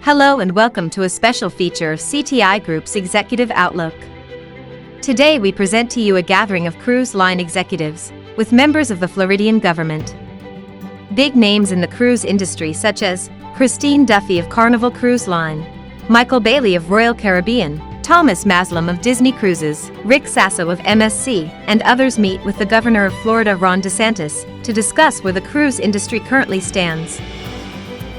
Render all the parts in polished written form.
Hello and welcome to a special feature of CTI Group's Executive Outlook. Today we present to you a gathering of cruise line executives, with members of the Floridian government. Big names in the cruise industry such as Christine Duffy of Carnival Cruise Line, Michael Bayley of Royal Caribbean, Thomas Mazloum of Disney Cruises, Rick Sasso of MSC, and others meet with the Governor of Florida Ron DeSantis to discuss where the cruise industry currently stands.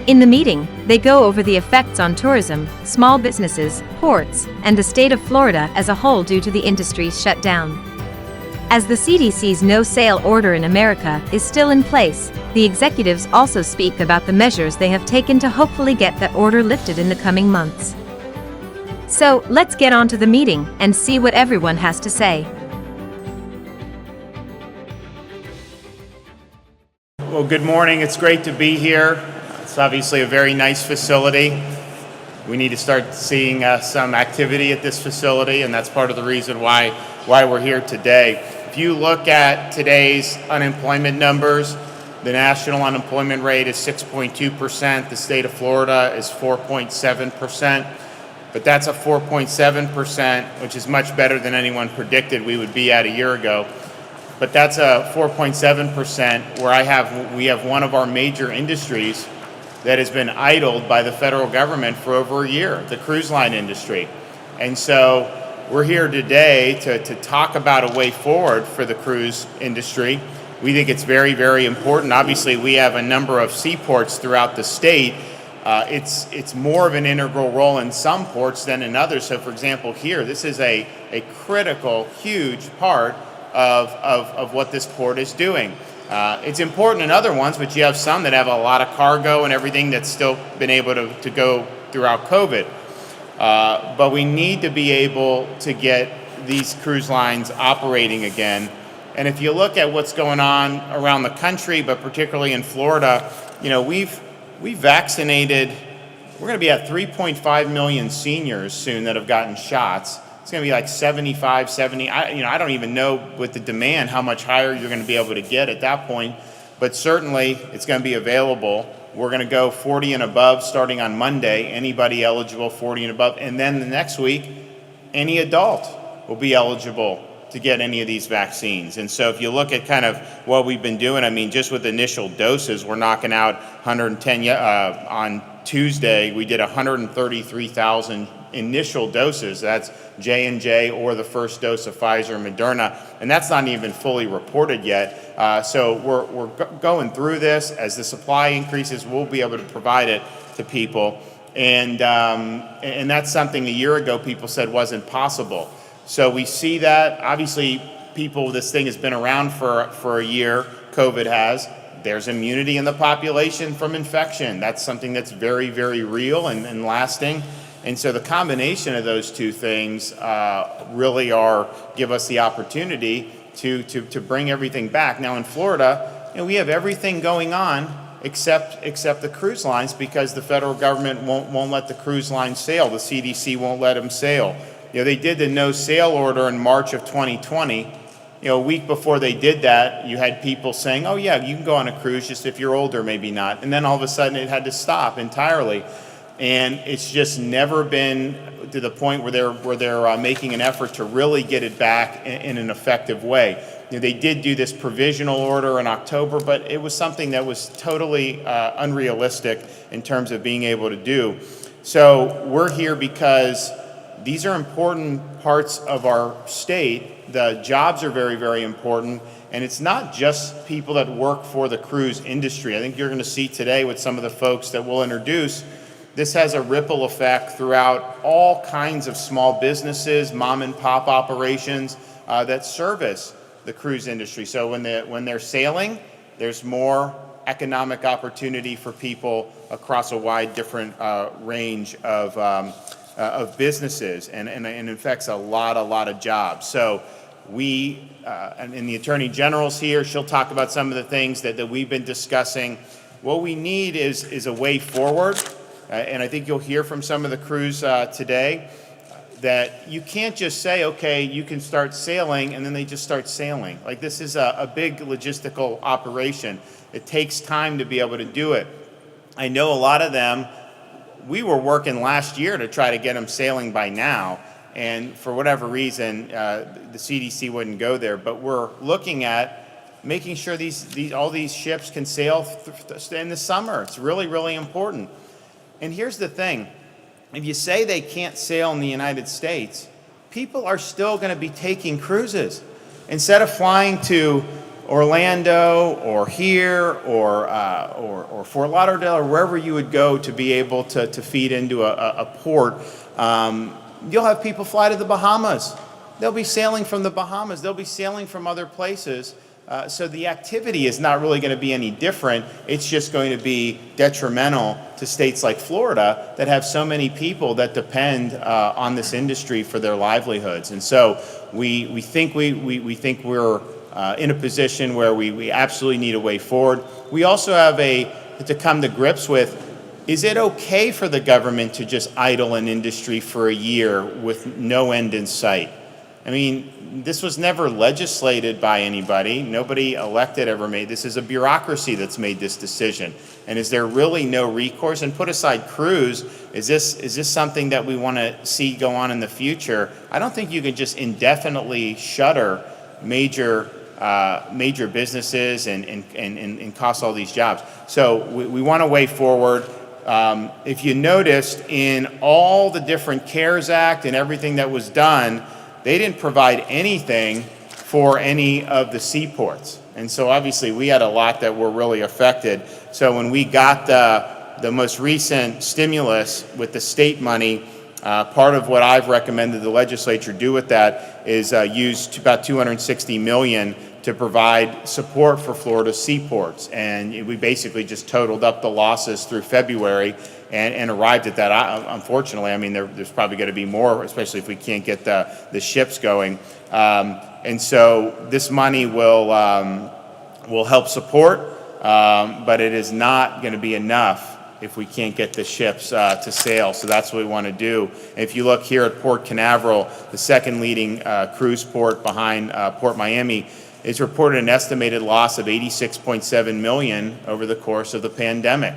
In the meeting, they go over the effects on tourism, small businesses, ports, and the state of Florida as a whole due to the industry's shutdown. As the CDC's no-sail order in America is still in place, the executives also speak about the measures they have taken to hopefully get that order lifted in the coming months. So, let's get on to the meeting and see what everyone has to say. Well, good morning. It's great to be here. It's obviously a very nice facility. We need to start seeing some activity at this facility, and that's part of the reason why we're here today. If you look at today's unemployment numbers, the national unemployment rate is 6.2%. The state of Florida is 4.7%. But that's a 4.7%, which is much better than anyone predicted we would be at a year ago. But that's a 4.7% where we have one of our major industries that has been idled by the federal government for over a year, the cruise line industry. And so we're here today to talk about a way forward for the cruise industry. We think it's very, very important. Obviously, we have a number of seaports throughout the state. It's more of an integral role in some ports than in others. So for example, here, this is a critical, huge part of what this port is doing. It's important in other ones, but you have some that have a lot of cargo and everything that's still been able to go throughout COVID. But we need to be able to get these cruise lines operating again. And if you look at what's going on around the country, but particularly in Florida, you know, we've vaccinated, we're going to be at 3.5 million seniors soon that have gotten shots. It's going to be like 75, 70. I don't even know with the demand how much higher you're going to be able to get at that point, but certainly it's going to be available. We're going to go 40 and above starting on Monday, anybody eligible 40 and above, and then the next week, any adult will be eligible to get any of these vaccines. And so if you look at kind of what we've been doing, I mean, just with initial doses, we're knocking out 110, on Tuesday, we did 133,000 initial doses. That's J&J or the first dose of Pfizer and Moderna, and that's not even fully reported yet. So we're going through this. As the supply increases, we'll be able to provide it to people. And that's something a year ago people said wasn't possible. So we see that. Obviously, this thing has been around for a year, COVID has. There's immunity in the population from infection. That's something that's very, very real and lasting. And so the combination of those two things really give us the opportunity to bring everything back. Now in Florida, you know, we have everything going on except the cruise lines because the federal government won't let the cruise lines sail. The CDC won't let them sail. You know, they did the no-sail order in March of 2020. You know, a week before they did that, you had people saying, oh yeah, you can go on a cruise, just if you're older, maybe not. And then all of a sudden it had to stop entirely. And it's just never been to the point where they're making an effort to really get it back in an effective way. You know, they did do this provisional order in October, but it was something that was totally unrealistic in terms of being able to do. So we're here because these are important parts of our state. The jobs are very, very important. And it's not just people that work for the cruise industry. I think you're going to see today with some of the folks that we'll introduce, this has a ripple effect throughout all kinds of small businesses, mom and pop operations that service the cruise industry. So when they're sailing, there's more economic opportunity for people across a wide different range of businesses, and it affects a lot of jobs. So we, and the Attorney General's here, she'll talk about some of the things that we've been discussing. What we need is a way forward, and I think you'll hear from some of the crews today, that you can't just say, okay, you can start sailing, and then they just start sailing. Like, this is a big logistical operation. It takes time to be able to do it. I know a lot of them we were working last year to try to get them sailing by now, and for whatever reason, the CDC wouldn't go there. But we're looking at making sure all these ships can sail in the summer. It's really, really important. And here's the thing. If you say they can't sail in the United States, people are still going to be taking cruises. Instead of flying to Orlando or here or Fort Lauderdale or wherever you would go to be able to feed into a port, you'll have people fly to the Bahamas. They'll be sailing from the Bahamas. They'll be sailing from other places. So the activity is not really going to be any different. It's just going to be detrimental to states like Florida that have so many people that depend on this industry for their livelihoods. And so we think we're in a position where we absolutely need a way forward. We also have to come to grips with, is it okay for the government to just idle an industry for a year with no end in sight? I mean, this was never legislated by anybody. Nobody elected ever made this. Is a bureaucracy that's made this decision. And is there really no recourse? And put aside cruise, is this something that we want to see go on in the future? I don't think you can just indefinitely shutter major businesses and cost all these jobs. So we want a way forward. If you noticed, in all the different CARES Act and everything that was done, they didn't provide anything for any of the seaports. And so obviously we had a lot that were really affected. So when we got the most recent stimulus with the state money, part of what I've recommended the legislature do with that is use about $260 million to provide support for Florida's seaports. And we basically just totaled up the losses through February and arrived at that. Unfortunately, I mean, there's probably going to be more, especially if we can't get the ships going. And so this money will help support, but it is not going to be enough if we can't get the ships to sail. So that's what we want to do. And if you look here at Port Canaveral, the second leading cruise port behind Port Miami, it's reported an estimated loss of $86.7 million over the course of the pandemic.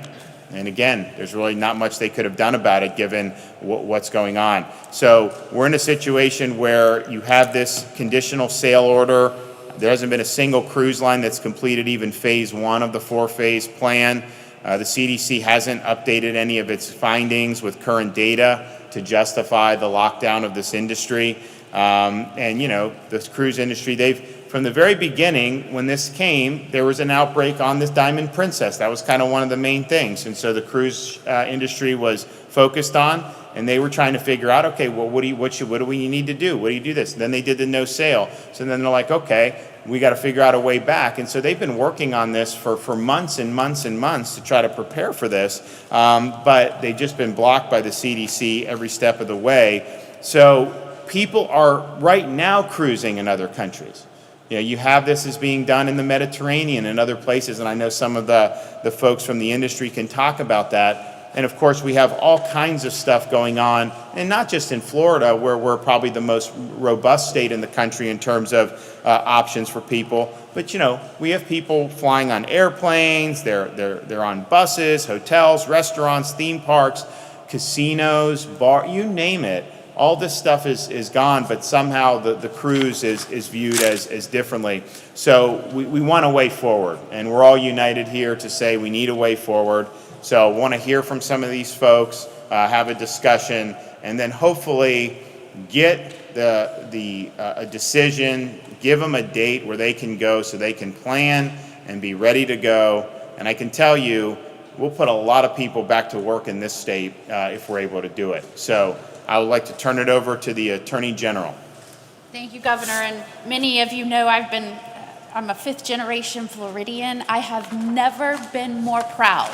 And again, there's really not much they could have done about it given what's going on. So we're in a situation where you have this conditional sail order. There hasn't been a single cruise line that's completed even phase one of the 4-phase plan. The CDC hasn't updated any of its findings with current data to justify the lockdown of this industry. And you know, this cruise industry, from the very beginning, when this came, there was an outbreak on this Diamond Princess. That was kind of one of the main things. And so the cruise industry was focused on, and they were trying to figure out, okay, well, what do we need to do? What do you do this? And then they did the no sail. So then they're like, okay, we got to figure out a way back. And so they've been working on this for months and months and months to try to prepare for this. But they've just been blocked by the CDC every step of the way. So people are right now cruising in other countries. You know, you have this as being done in the Mediterranean and other places, and I know some of the folks from the industry can talk about that. And of course, we have all kinds of stuff going on, and not just in Florida, where we're probably the most robust state in the country in terms of options for people. But you know, we have people flying on airplanes, they're on buses, hotels, restaurants, theme parks, casinos, bar, you name it. All this stuff is gone, but somehow the cruise is viewed as differently. So we want a way forward, and we're all united here to say we need a way forward. So I want to hear from some of these folks, have a discussion, and then hopefully get a decision, give them a date where they can go so they can plan and be ready to go. And I can tell you, we'll put a lot of people back to work in this state if we're able to do it. So I would like to turn it over to the Attorney General. Thank you, Governor. And many of you know I'm a fifth-generation Floridian. I have never been more proud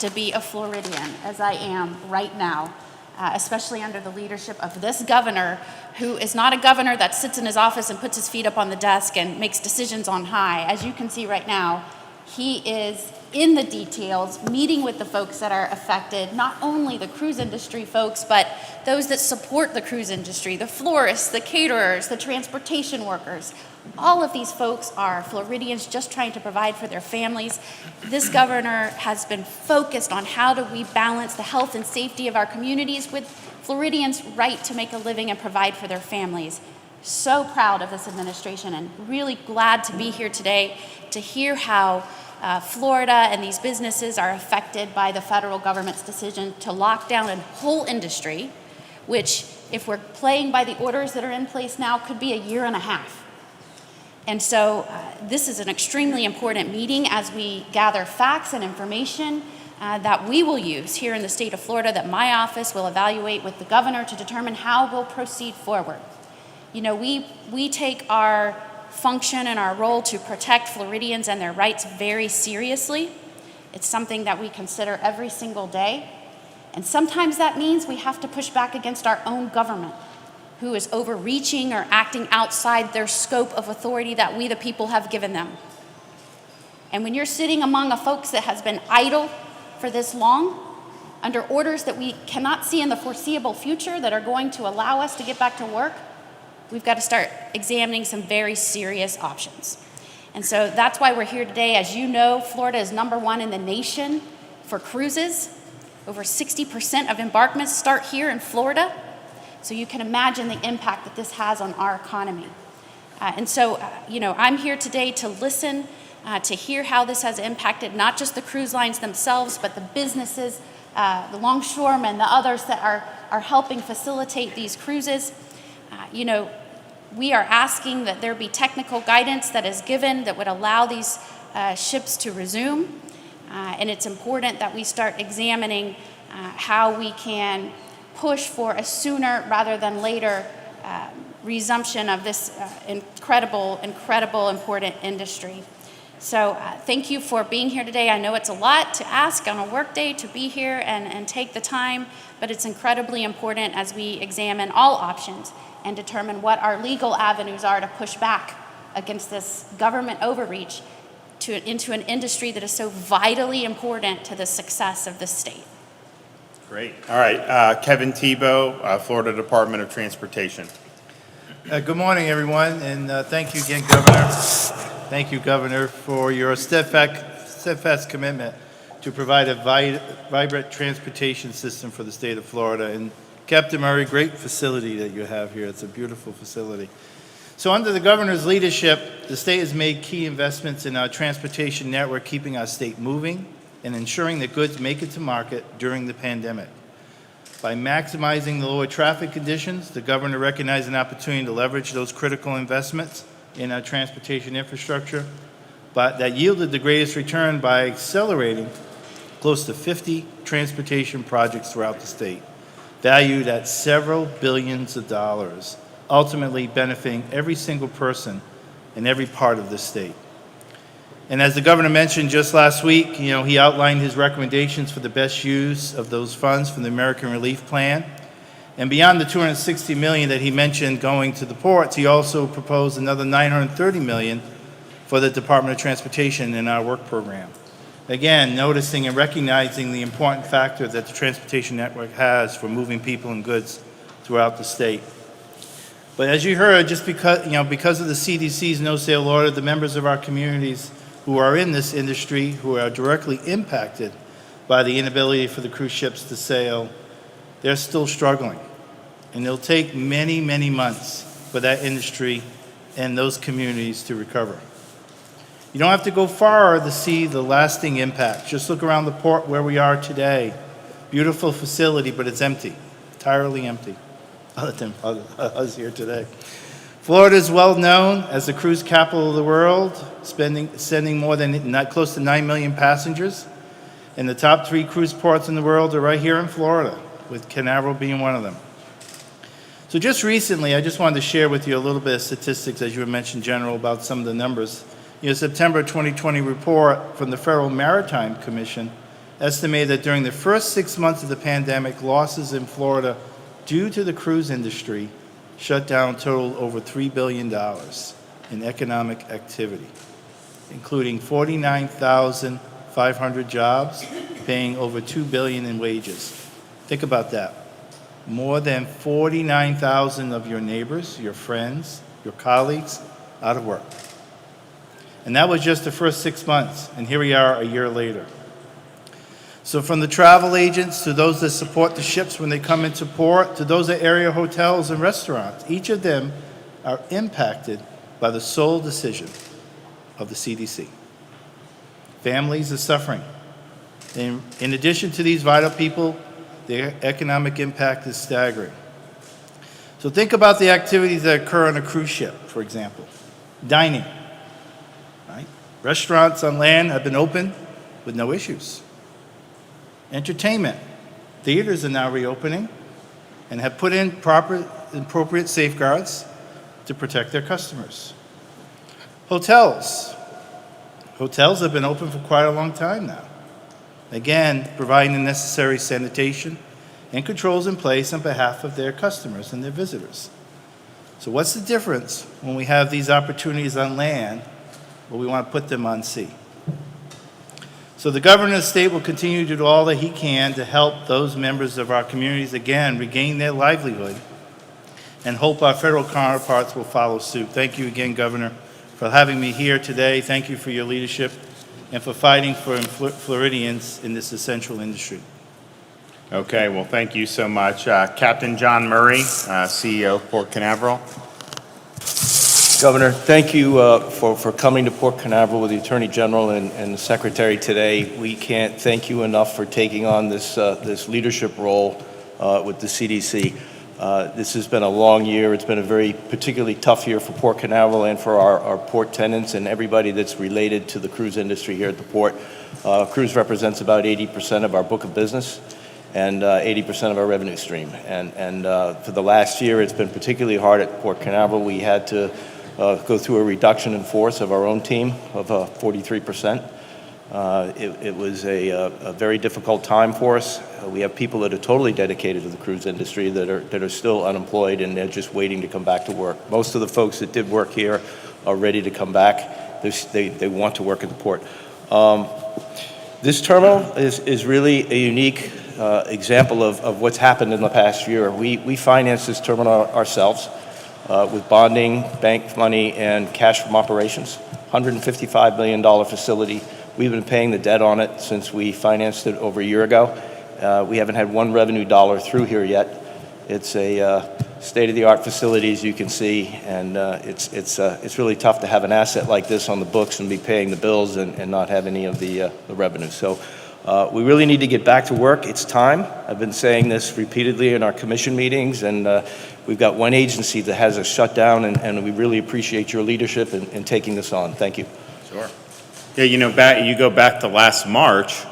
to be a Floridian as I am right now, especially under the leadership of this governor, who is not a governor that sits in his office and puts his feet up on the desk and makes decisions on high. As you can see right now, He is in the details, meeting with the folks that are affected, not only the cruise industry folks, but those that support the cruise industry, the florists, the caterers, the transportation workers. All of these folks are Floridians just trying to provide for their families. This governor has been focused on how do we balance the health and safety of our communities with Floridians' right to make a living and provide for their families. So proud of this administration and really glad to be here today to hear how Florida and these businesses are affected by the federal government's decision to lock down a whole industry, which, if we're playing by the orders that are in place now, could be a year and a half. And so this is an extremely important meeting as we gather facts and information that we will use here in the state of Florida, that my office will evaluate with the governor to determine how we'll proceed forward. You know, we take our function and our role to protect Floridians and their rights very seriously. It's something that we consider every single day. And sometimes that means we have to push back against our own government, who is overreaching or acting outside their scope of authority that we, the people, have given them. And when you're sitting among a folks that has been idle for this long, under orders that we cannot see in the foreseeable future that are going to allow us to get back to work, we've got to start examining some very serious options. And so that's why we're here today. As you know, Florida is #1 in the nation for cruises. Over 60% of embarkments start here in Florida. So you can imagine the impact that this has on our economy. I'm here today to listen, to hear how this has impacted not just the cruise lines themselves, but the businesses, the longshoremen, the others that are helping facilitate these cruises. We are asking that there be technical guidance that is given that would allow these ships to resume. And it's important that we start examining how we can push for a sooner rather than later resumption of this incredible, important industry. So thank you for being here today. I know it's a lot to ask on a work day to be here and take the time, but it's incredibly important as we examine all options and determine what our legal avenues are to push back against this government overreach into an industry that is so vitally important to the success of the state. Great. All right. Kevin Tebow, Florida Department of Transportation. Good morning, everyone, and thank you again, Governor. Thank you, Governor, for your steadfast commitment to provide a vibrant transportation system for the state of Florida. And Captain Murray, great facility that you have here. It's a beautiful facility. So under the Governor's leadership, the state has made key investments in our transportation network, keeping our state moving and ensuring that goods make it to market during the pandemic. By maximizing the lower traffic conditions, the Governor recognized an opportunity to leverage those critical investments in our transportation infrastructure, but that yielded the greatest return by accelerating close to 50 transportation projects throughout the state, valued at several billions of dollars, ultimately benefiting every single person in every part of the state. And as the Governor mentioned just last week, he outlined his recommendations for the best use of those funds from the American Relief Plan. And beyond the $260 million that he mentioned going to the ports, he also proposed another $930 million for the Department of Transportation in our work program. Again, noticing and recognizing the important factor that the transportation network has for moving people and goods throughout the state. But as you heard, just because of the CDC's no-sail order, the members of our communities who are in this industry, who are directly impacted by the inability for the cruise ships to sail, they're still struggling. And it'll take many, many months for that industry and those communities to recover. You don't have to go far to see the lasting impact. Just look around the port where we are today. Beautiful facility, but it's empty, entirely empty, other than us here today. Florida is well known as the cruise capital of the world, sending more than close to 9 million passengers. And the top 3 cruise ports in the world are right here in Florida, with Carnival being one of them. So just recently, I just wanted to share with you a little bit of statistics, as you had mentioned, General, about some of the numbers. September 2020 report from the Federal Maritime Commission estimated that during the first 6 months of the pandemic, losses in Florida due to the cruise industry shut down totaled over $3 billion in economic activity. including 49,500 jobs, paying over $2 billion in wages. Think about that. More than 49,000 of your neighbors, your friends, your colleagues out of work. And that was just the first 6 months, and here we are a year later. So from the travel agents to those that support the ships when they come into port, to those at area hotels and restaurants, each of them are impacted by the sole decision of the CDC. Families are suffering. In addition to these vital people, the economic impact is staggering. So think about the activities that occur on a cruise ship, for example. Dining, right? Restaurants on land have been open with no issues. Entertainment. Theaters are now reopening and have put in appropriate safeguards to protect their customers. Hotels. Hotels have been open for quite a long time now. Again, providing the necessary sanitation and controls in place on behalf of their customers and their visitors. So what's the difference when we have these opportunities on land, but we want to put them on sea? So the governor of the state will continue to do all that he can to help those members of our communities, again, regain their livelihood, and hope our federal counterparts will follow suit. Thank you again, Governor, for having me here today. Thank you for your leadership and for fighting for Floridians in this essential industry. Okay, well, thank you so much. Captain John Murray, CEO of Port Canaveral. Governor, thank you for coming to Port Canaveral with the Attorney General and the Secretary today. We can't thank you enough for taking on this leadership role with the CDC. This has been a long year. It's been a very particularly tough year for Port Canaveral and for our port tenants and everybody that's related to the cruise industry here at the port. Cruise represents about 80% of our book of business and 80% of our revenue stream. And for the last year, it's been particularly hard at Port Canaveral. We had to go through a reduction in force of our own team of 43%. It was a very difficult time for us. We have people that are totally dedicated to the cruise industry that are still unemployed, and they're just waiting to come back to work. Most of the folks that did work here are ready to come back. They want to work at the port. This terminal is really a unique example of what's happened in the past year. We financed this terminal ourselves with bonding, bank money, and cash from operations. $155 million facility. We've been paying the debt on it since we financed it over a year ago. We haven't had one revenue dollar through here yet. It's a state-of-the-art facility, as you can see, and it's really tough to have an asset like this on the books and be paying the bills and not have any of the revenue. So we really need to get back to work. It's time. I've been saying this repeatedly in our commission meetings, and we've got one agency that has us shut down, and we really appreciate your leadership in taking this on. Thank you. Sure. Yeah, you go back to last March,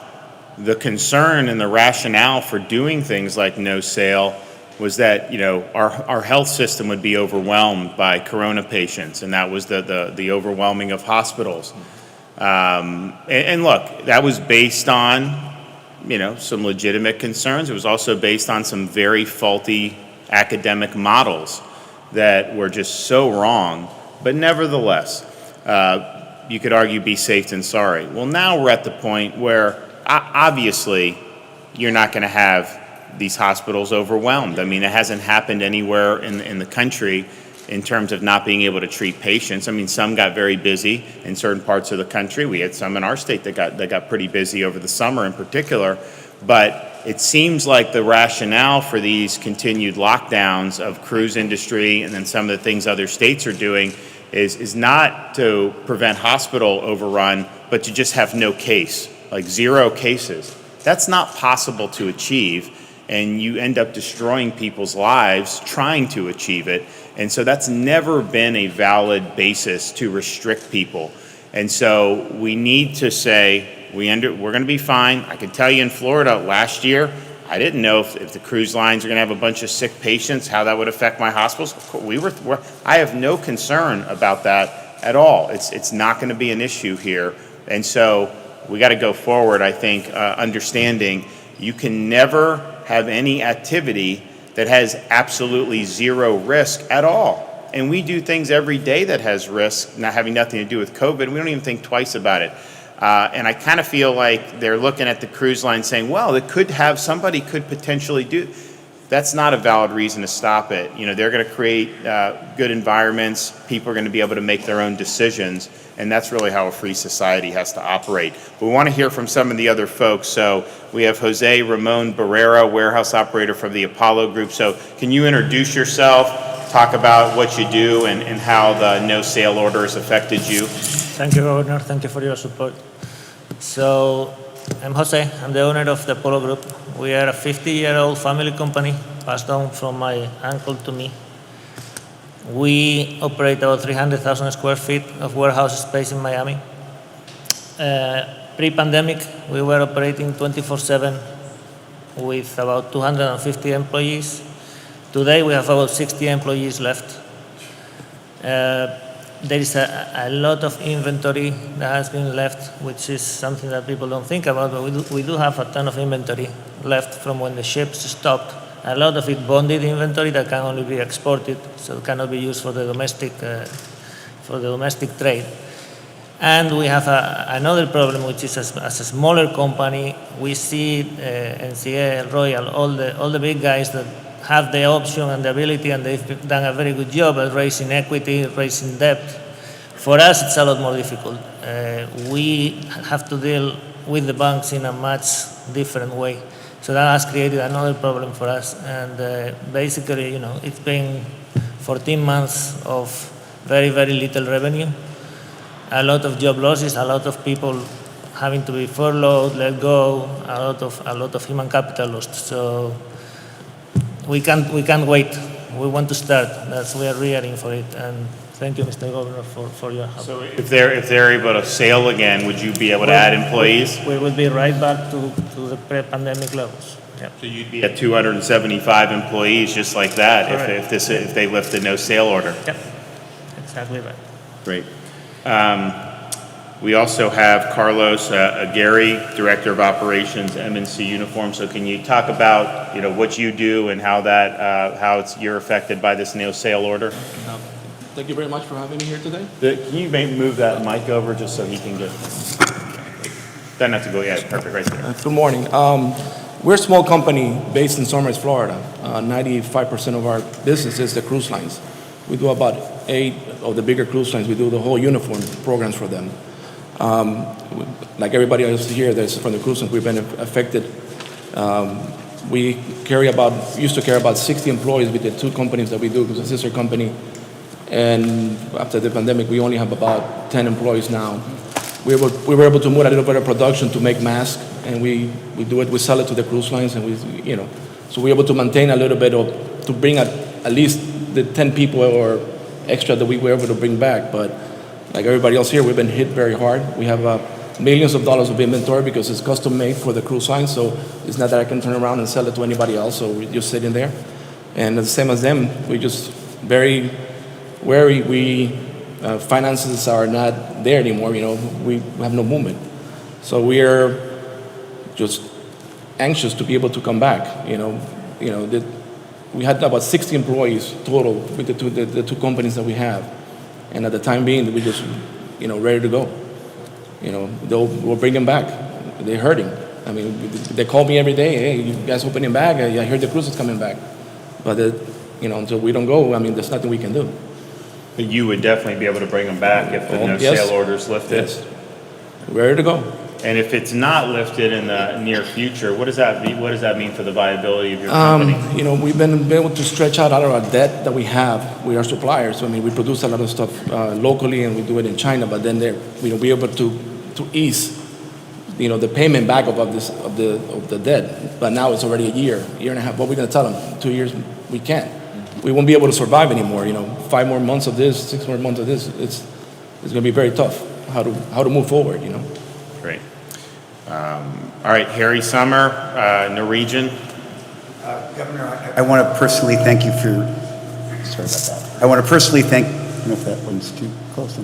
the concern and the rationale for doing things like no sail was that, our health system would be overwhelmed by corona patients, and that was the overwhelming of hospitals. And look, that was based on, some legitimate concerns. It was also based on some very faulty academic models that were just so wrong, but nevertheless, you could argue be safe than sorry. Well, now we're at the point where obviously you're not going to have these hospitals overwhelmed. I mean, it hasn't happened anywhere in the country in terms of not being able to treat patients. I mean, some got very busy in certain parts of the country. We had some in our state that got pretty busy over the summer in particular. But it seems like the rationale for these continued lockdowns of cruise industry and then some of the things other states are doing is not to prevent hospital overrun, but to just have no case, like 0 cases. That's not possible to achieve, and you end up destroying people's lives trying to achieve it. And so that's never been a valid basis to restrict people. And so we need to say we're going to be fine. I can tell you in Florida last year, I didn't know if the cruise lines are going to have a bunch of sick patients, how that would affect my hospitals. I have no concern about that at all. It's not going to be an issue here. And so we got to go forward, I think, understanding you can never have any activity that has absolutely 0 risk at all. and we do things every day that has risk, not having nothing to do with COVID. We don't even think twice about it. And I kind of feel like they're looking at the cruise line saying, well, somebody could potentially do. That's not a valid reason to stop it. You know, they're going to create good environments. People are going to be able to make their own decisions. And that's really how a free society has to operate. But we want to hear from some of the other folks. So we have Jose Ramon Barrera, warehouse operator from the Apollo Group. So can you introduce yourself, talk about what you do and how the no sale order has affected you? Thank you, Governor. Thank you for your support. So I'm Jose. I'm the owner of the Apollo Group. We are a 50-year-old family company passed down from my uncle to me. We operate about 300,000 square feet of warehouse space in Miami. Pre-pandemic, we were operating 24/7 with about 250 employees. Today, we have about 60 employees left. There is a lot of inventory that has been left, which is something that people don't think about, but we do have a ton of inventory left from when the ships stopped. A lot of it bonded inventory that can only be exported, so it cannot be used for the domestic trade. And we have another problem, which is as a smaller company, we see NCL, Royal, all the big guys that have the option and the ability, and they've done a very good job at raising equity, raising debt. For us, it's a lot more difficult. We have to deal with the banks in a much different way. So that has created another problem for us. And basically, you know, it's been 14 months of very, very little revenue, a lot of job losses, a lot of people having to be furloughed, let go, a lot of human capital lost. So we can't wait. We want to start. We are rearing for it. And thank you, Mr. Governor, for your help. So if they're able to sail again, would you be able to add employees? We will be right back to the pre-pandemic levels. Yeah. So you'd be at 275 employees just like that if they lift the no sale order. Yeah, exactly right. Great. We also have Carlos Aguirre, Director of Operations, MSC Uniform. So can you talk about what you do and how you're affected by this no sale order? Thank you very much for having me here today. Can you move that mic over just so he can get? Doesn't have to go. Yeah, perfect, right there. Good morning. We're a small company based in Somers, Florida. 95% of our business is the cruise lines. We do about 8 of the bigger cruise lines. We do the whole uniform programs for them. Like everybody else here that's from the cruise lines, we've been affected. We used to carry about 60 employees with the 2 companies that we do, because it's a sister company. And after the pandemic, we only have about 10 employees now. We were able to move a little bit of production to make masks, and we sell it to the cruise lines, and so we're able to maintain a little bit to bring at least the 10 people or extra that we were able to bring back. But like everybody else here, we've been hit very hard. We have millions of dollars of inventory because it's custom made for the cruise line, so it's not that I can turn around and sell it to anybody else, so we're just sitting there. And the same as them, we just very wary. Finances are not there anymore. We have no movement, so we are just anxious to be able to come back. We had about 60 employees total with the two companies that we have, and at the time being, we just ready to go. We'll bring them back. They're hurting. I mean, they call me every day. Hey, you guys opening back? I heard the cruise is coming back, but until we don't go, I mean, there's nothing we can do. But you would definitely be able to bring them back if the no sale order is lifted? Yes. Ready to go. And if it's not lifted in the near future, what does that mean? What does that mean for the viability of your company? We've been able to stretch out all of our debt that we have with our suppliers. I mean, we produce a lot of stuff locally, and we do it in China. But then we're able to ease, the payment back of the debt. But now it's already a year and a half. What are we going to tell them? 2 years? We can't. We won't be able to survive anymore. 5 more months of this, 6 more months of this. It's going to be very tough how to move forward. Great. All right, Harry Summer, Norwegian. Governor, I want to personally thank you for. Sorry about that. I want to personally thank. I don't know if that one's too close.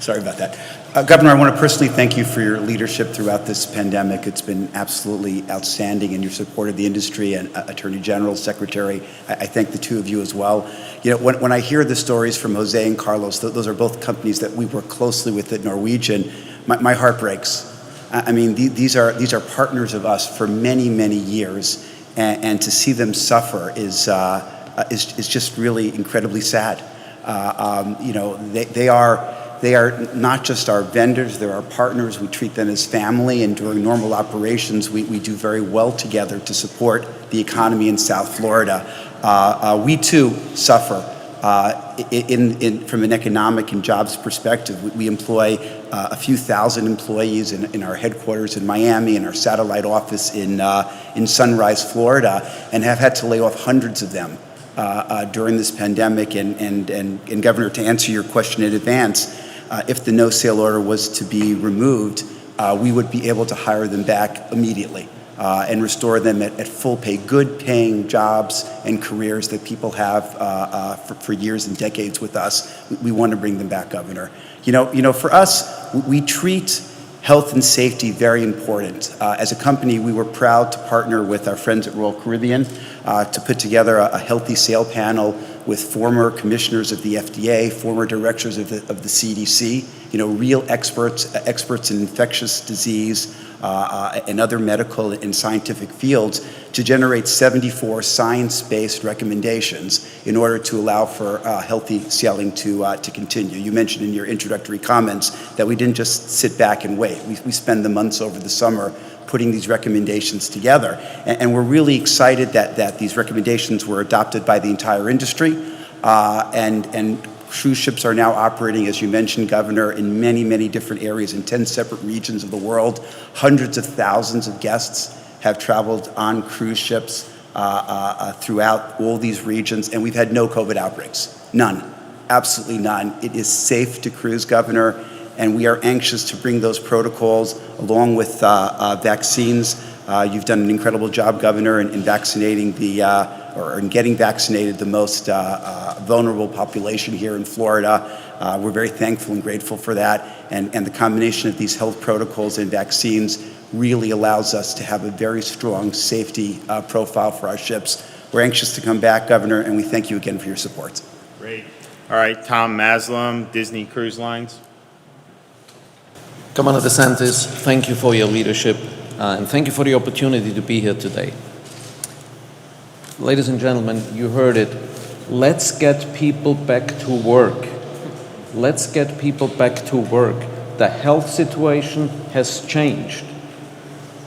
Sorry about that. Governor, I want to personally thank you for your leadership throughout this pandemic. It's been absolutely outstanding in your support of the industry, and Attorney General, Secretary, I thank the two of you as well. You know, when I hear the stories from Jose and Carlos, those are both companies that we work closely with at Norwegian, my heart breaks. I mean, these are partners of us for many, many years, and to see them suffer is just really incredibly sad. You know, they are not just our vendors, they're our partners. We treat them as family, and during normal operations, we do very well together to support the economy in South Florida. We too suffer from an economic and jobs perspective. We employ a few thousand employees in our headquarters in Miami and our satellite office in Sunrise, Florida, and have had to lay off hundreds of them during this pandemic. And Governor, to answer your question in advance, if the no-sale order was to be removed, we would be able to hire them back immediately and restore them at full pay, good-paying jobs and careers that people have for years and decades with us. We want to bring them back, Governor. You know, for us, we treat health and safety very important. As a company, we were proud to partner with our friends at Royal Caribbean to put together a healthy sale panel with former commissioners of the FDA, former directors of the CDC, you know, real experts in infectious disease and other medical and scientific fields, to generate 74 science-based recommendations in order to allow for healthy sailing to continue. You mentioned in your introductory comments that we didn't just sit back and wait. We spend the months over the summer putting these recommendations together. And we're really excited that these recommendations were adopted by the entire industry. And cruise ships are now operating, as you mentioned, Governor, in many, many different areas in 10 separate regions of the world. Hundreds of thousands of guests have traveled on cruise ships throughout all these regions, and we've had no COVID outbreaks. None. Absolutely none. It is safe to cruise, Governor, and we are anxious to bring those protocols along with vaccines. You've done an incredible job, Governor, in vaccinating in getting vaccinated the most vulnerable population here in Florida. We're very thankful and grateful for that. And the combination of these health protocols and vaccines really allows us to have a very strong safety profile for our ships. We're anxious to come back, Governor, and we thank you again for your support. Great. All right, Tom Mazloum, Disney Cruise Lines. Governor DeSantis, thank you for your leadership, and thank you for the opportunity to be here today. Ladies and gentlemen, you heard it. Let's get people back to work. Let's get people back to work. The health situation has changed.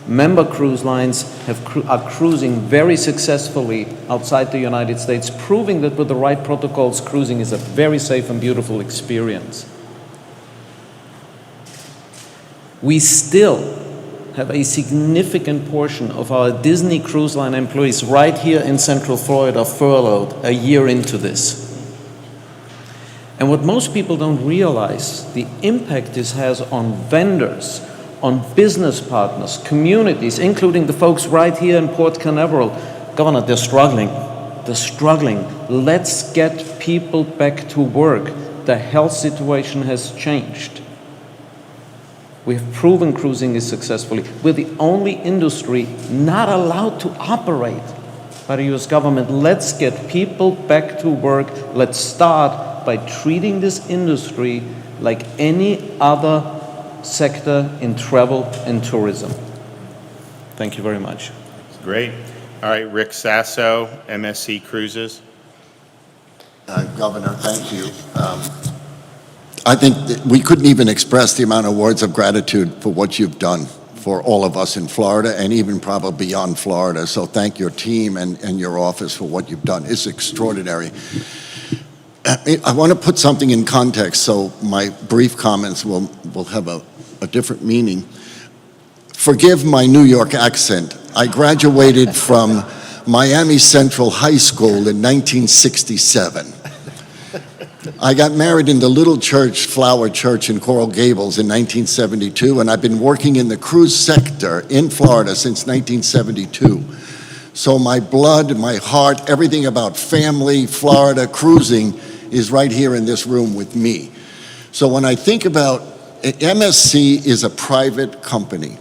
Member cruise lines are cruising very successfully outside the United States, proving that with the right protocols, cruising is a very safe and beautiful experience. We still have a significant portion of our Disney Cruise Line employees right here in Central Florida furloughed a year into this. And what most people don't realize, the impact this has on vendors, on business partners, communities, including the folks right here in Port Canaveral. Governor, they're struggling. They're struggling. Let's get people back to work. The health situation has changed. We have proven cruising is successfully. We're the only industry not allowed to operate by the US government. Let's get people back to work. Let's start by treating this industry like any other sector in travel and tourism. Thank you very much. Great. All right, Rick Sasso, MSC Cruises. Governor, thank you. I think that we couldn't even express the amount of words of gratitude for what you've done for all of us in Florida and even probably beyond Florida. So thank your team and your office for what you've done. It's extraordinary. I want to put something in context so my brief comments will have a different meaning. Forgive my New York accent. I graduated from Miami Central High School in 1967. I got married in the little church, Flower Church in Coral Gables in 1972, and I've been working in the cruise sector in Florida since 1972. So my blood, my heart, everything about family, Florida, cruising is right here in this room with me. So when I think about MSC is a private company.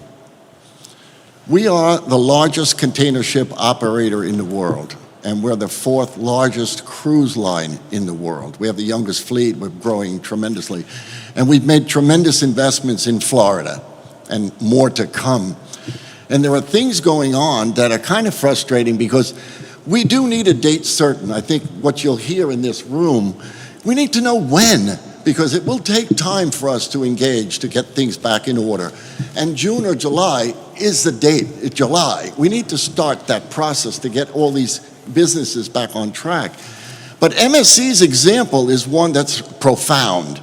We are the largest container ship operator in the world, and we're the 4th largest cruise line in the world. We have the youngest fleet, we're growing tremendously, and we've made tremendous investments in Florida, and more to come. And there are things going on that are kind of frustrating because we do need a date certain. I think what you'll hear in this room, we need to know when, because it will take time for us to engage to get things back in order. And June or July is the date, July. We need to start that process to get all these businesses back on track. But MSC's example is one that's profound.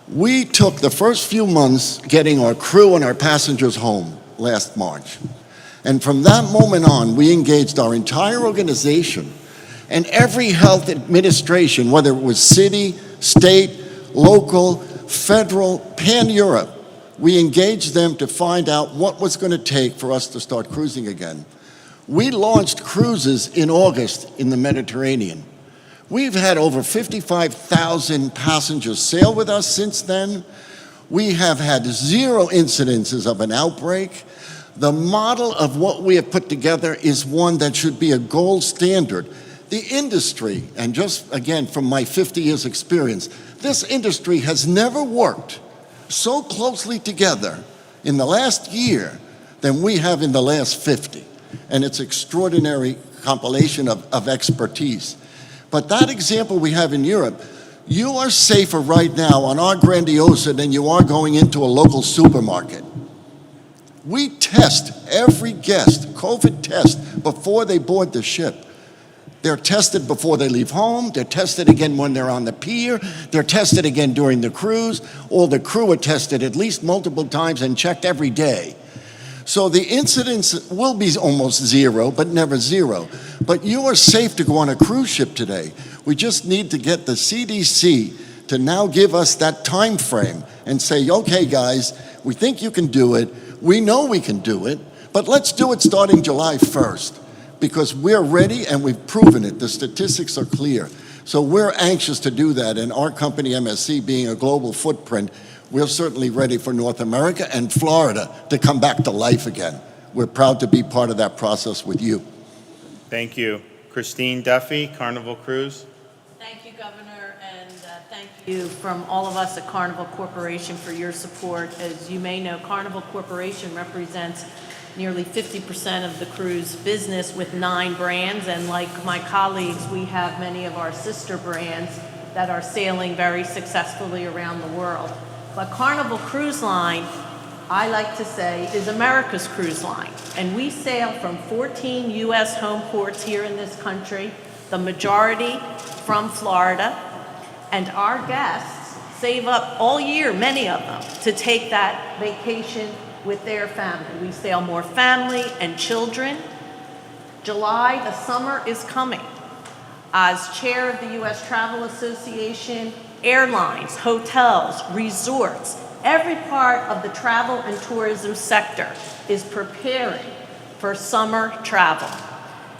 We took the first few months getting our crew and our passengers home last March. And from that moment on, we engaged our entire organization and every health administration, whether it was city, state, local, federal, pan-Europe. We engaged them to find out what was going to take for us to start cruising again. We launched cruises in August in the Mediterranean. We've had over 55,000 passengers sail with us since then. We have had 0 incidences of an outbreak. The model of what we have put together is one that should be a gold standard. The industry, and just again from my 50 years experience, this industry has never worked so closely together in the last year than we have in the last 50. And it's extraordinary compilation of expertise. But that example we have in Europe, you are safer right now on our Grandiosa than you are going into a local supermarket. We test every guest, COVID test, before they board the ship. They're tested before they leave home. They're tested again when they're on the pier. They're tested again during the cruise. All the crew are tested at least multiple times and checked every day. So the incidence will be almost 0, but never 0. But you are safe to go on a cruise ship today. We just need to get the CDC to now give us that time frame and say, okay, guys, we think you can do it. We know we can do it, but let's do it starting July 1st. Because we're ready and we've proven it. The statistics are clear. So we're anxious to do that, and our company, MSC, being a global footprint, we're certainly ready for North America and Florida to come back to life again. We're proud to be part of that process with you. Thank you. Christine Duffy, Carnival Cruise. Thank you, Governor, and thank you from all of us at Carnival Corporation for your support. As you may know, Carnival Corporation represents nearly 50% of the cruise business with 9 brands, and like my colleagues, we have many of our sister brands that are sailing very successfully around the world. But Carnival Cruise Line, I like to say, is America's cruise line. And we sail from 14 U.S. home ports here in this country, the majority from Florida, and our guests save up all year, many of them, to take that vacation with their family. We sail more family and children. July, the summer is coming. As chair of the U.S. Travel Association, airlines, hotels, resorts, every part of the travel and tourism sector is preparing for summer travel.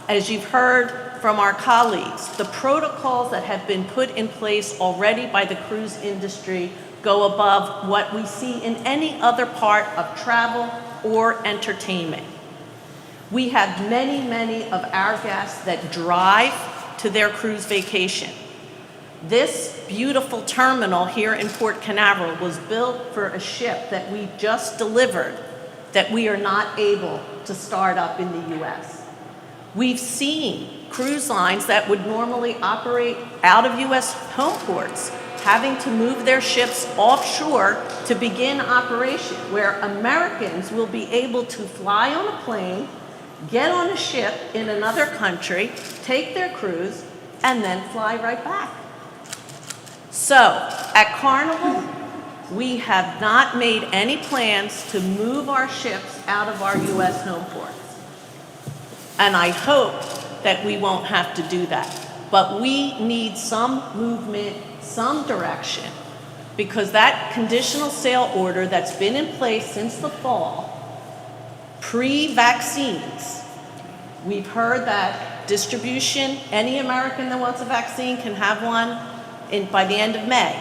As you've heard from our colleagues, the protocols that have been put in place already by the cruise industry go above what we see in any other part of travel or entertainment. We have many, many of our guests that drive to their cruise vacation. This beautiful terminal here in Port Canaveral was built for a ship that we just delivered that we are not able to start up in the US. We've seen cruise lines that would normally operate out of US home ports having to move their ships offshore to begin operation, where Americans will be able to fly on a plane, get on a ship in another country, take their cruise, and then fly right back. So, at Carnival, we have not made any plans to move our ships out of our U.S. home ports. And I hope that we won't have to do that. But we need some movement, some direction, because that conditional sail order that's been in place since the fall, pre-vaccines, we've heard that distribution, any American that wants a vaccine can have one by the end of May.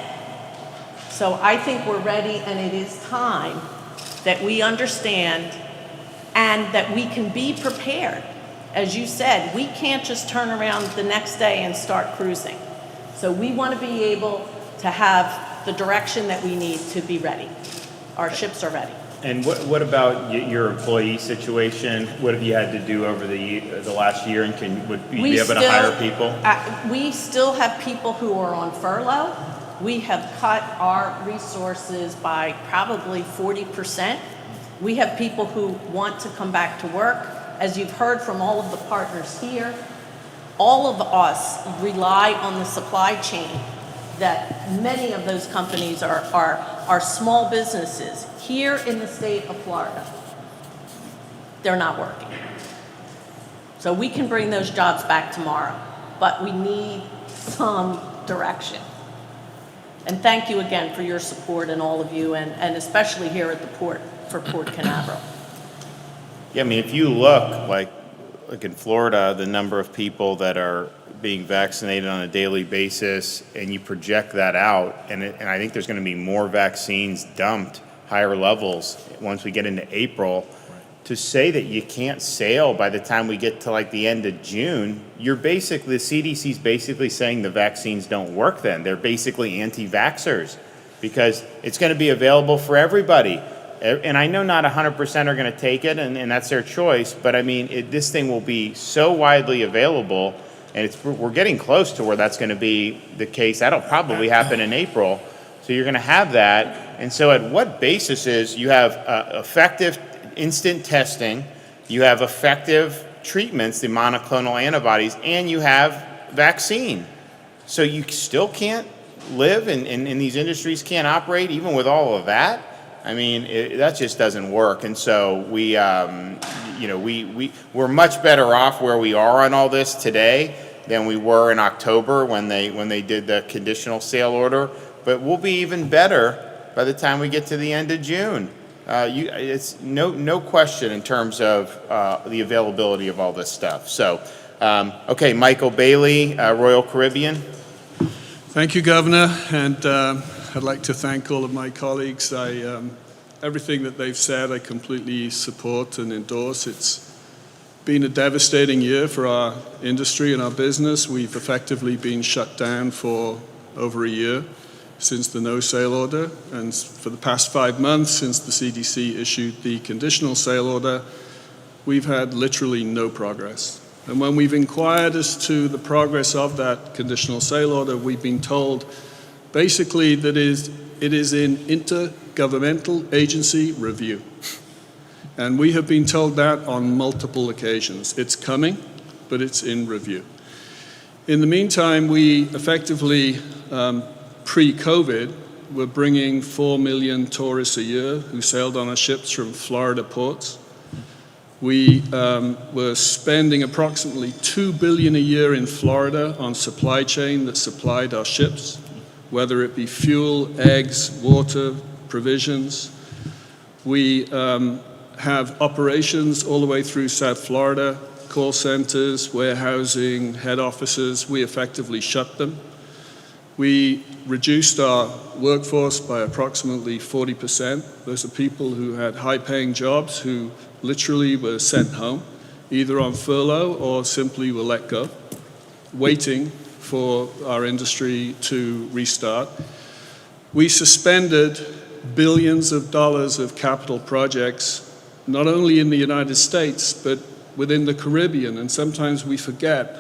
So I think we're ready, and it is time that we understand and that we can be prepared. As you said, we can't just turn around the next day and start cruising. So we want to be able to have the direction that we need to be ready. Our ships are ready. And what about your employee situation? What have you had to do over the last year, and would you be able to hire people? We still have people who are on furlough. We have cut our resources by probably 40%. We have people who want to come back to work. As you've heard from all of the partners here, all of us rely on the supply chain, that many of those companies are small businesses here in the state of Florida. They're not working. So we can bring those jobs back tomorrow, but we need some direction. And thank you again for your support, and all of you, and especially here at the port for Port Canaveral. Yeah, I mean, if you look like in Florida, the number of people that are being vaccinated on a daily basis, and you project that out, and I think there's going to be more vaccines dumped, higher levels, once we get into April. To say that you can't sail by the time we get to like the end of June, you're basically, the CDC's basically saying the vaccines don't work then. They're basically anti-vaxxers because it's going to be available for everybody. And I know not 100% are going to take it, and that's their choice, but I mean, this thing will be so widely available, and we're getting close to where that's going to be the case. That'll probably happen in April. So you're going to have that. And so at what basis is you have effective instant testing, you have effective treatments, the monoclonal antibodies, and you have vaccine. So you still can't live, and these industries can't operate even with all of that? I mean, that just doesn't work. And so we're much better off where we are on all this today than we were in October when they did the conditional sale order. But we'll be even better by the time we get to the end of June. It's no question in terms of the availability of all this stuff. So, okay, Michael Bayley, Royal Caribbean. Thank you, Governor, and I'd like to thank all of my colleagues. Everything that they've said, I completely support and endorse. It's been a devastating year for our industry and our business. We've effectively been shut down for over a year since the no-sale order, and for the past 5 months since the CDC issued the conditional sale order, we've had literally no progress. And when we've inquired as to the progress of that conditional sale order, we've been told basically that it is in intergovernmental agency review. And we have been told that on multiple occasions. It's coming, but it's in review. In the meantime, we effectively, pre-COVID, were bringing 4 million tourists a year who sailed on our ships from Florida ports. We were spending approximately $2 billion a year in Florida on supply chain that supplied our ships, whether it be fuel, eggs, water, provisions. We have operations all the way through South Florida, call centers, warehousing, head offices. We effectively shut them. We reduced our workforce by approximately 40%. Those are people who had high-paying jobs who literally were sent home, either on furlough or simply were let go, waiting for our industry to restart. We suspended billions of dollars of capital projects, not only in the United States, but within the Caribbean. And sometimes we forget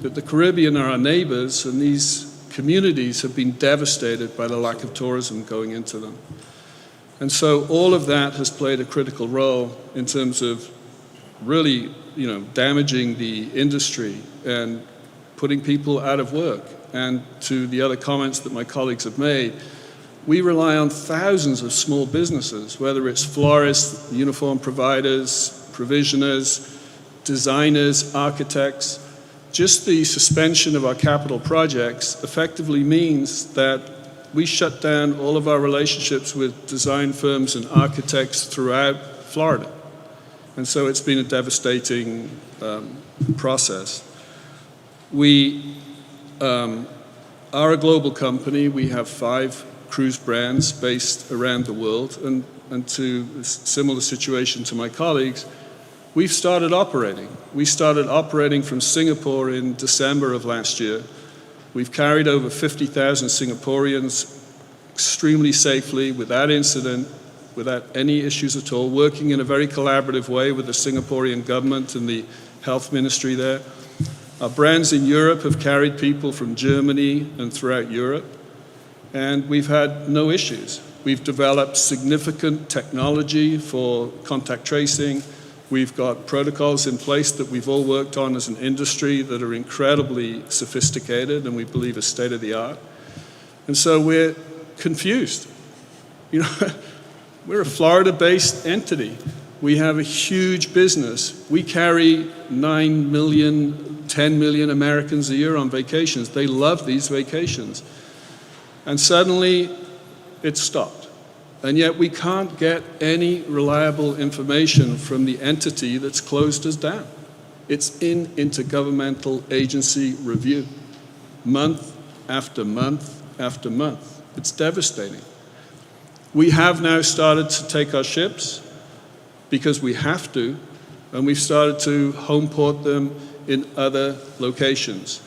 that the Caribbean are our neighbors, and these communities have been devastated by the lack of tourism going into them. And so all of that has played a critical role in terms of really, damaging the industry and putting people out of work. And to the other comments that my colleagues have made, we rely on thousands of small businesses, whether it's florists, uniform providers, provisioners, designers, architects. Just the suspension of our capital projects effectively means that we shut down all of our relationships with design firms and architects throughout Florida. And so it's been a devastating process. We are a global company. We have 5 cruise brands based around the world, and to a similar situation to my colleagues, we've started operating. We started operating from Singapore in December of last year. We've carried over 50,000 Singaporeans extremely safely, without incident, without any issues at all, working in a very collaborative way with the Singaporean government and the health ministry there. Our brands in Europe have carried people from Germany and throughout Europe, and we've had no issues. We've developed significant technology for contact tracing. We've got protocols in place that we've all worked on as an industry that are incredibly sophisticated and we believe are state-of-the-art. And so we're confused. You know, we're a Florida-based entity. We have a huge business. We carry 9 million, 10 million Americans a year on vacations. They love these vacations. And suddenly, it stopped. And yet we can't get any reliable information from the entity that's closed us down. It's in intergovernmental agency review, month after month after month. It's devastating. We have now started to take our ships because we have to, and we've started to home port them in other locations.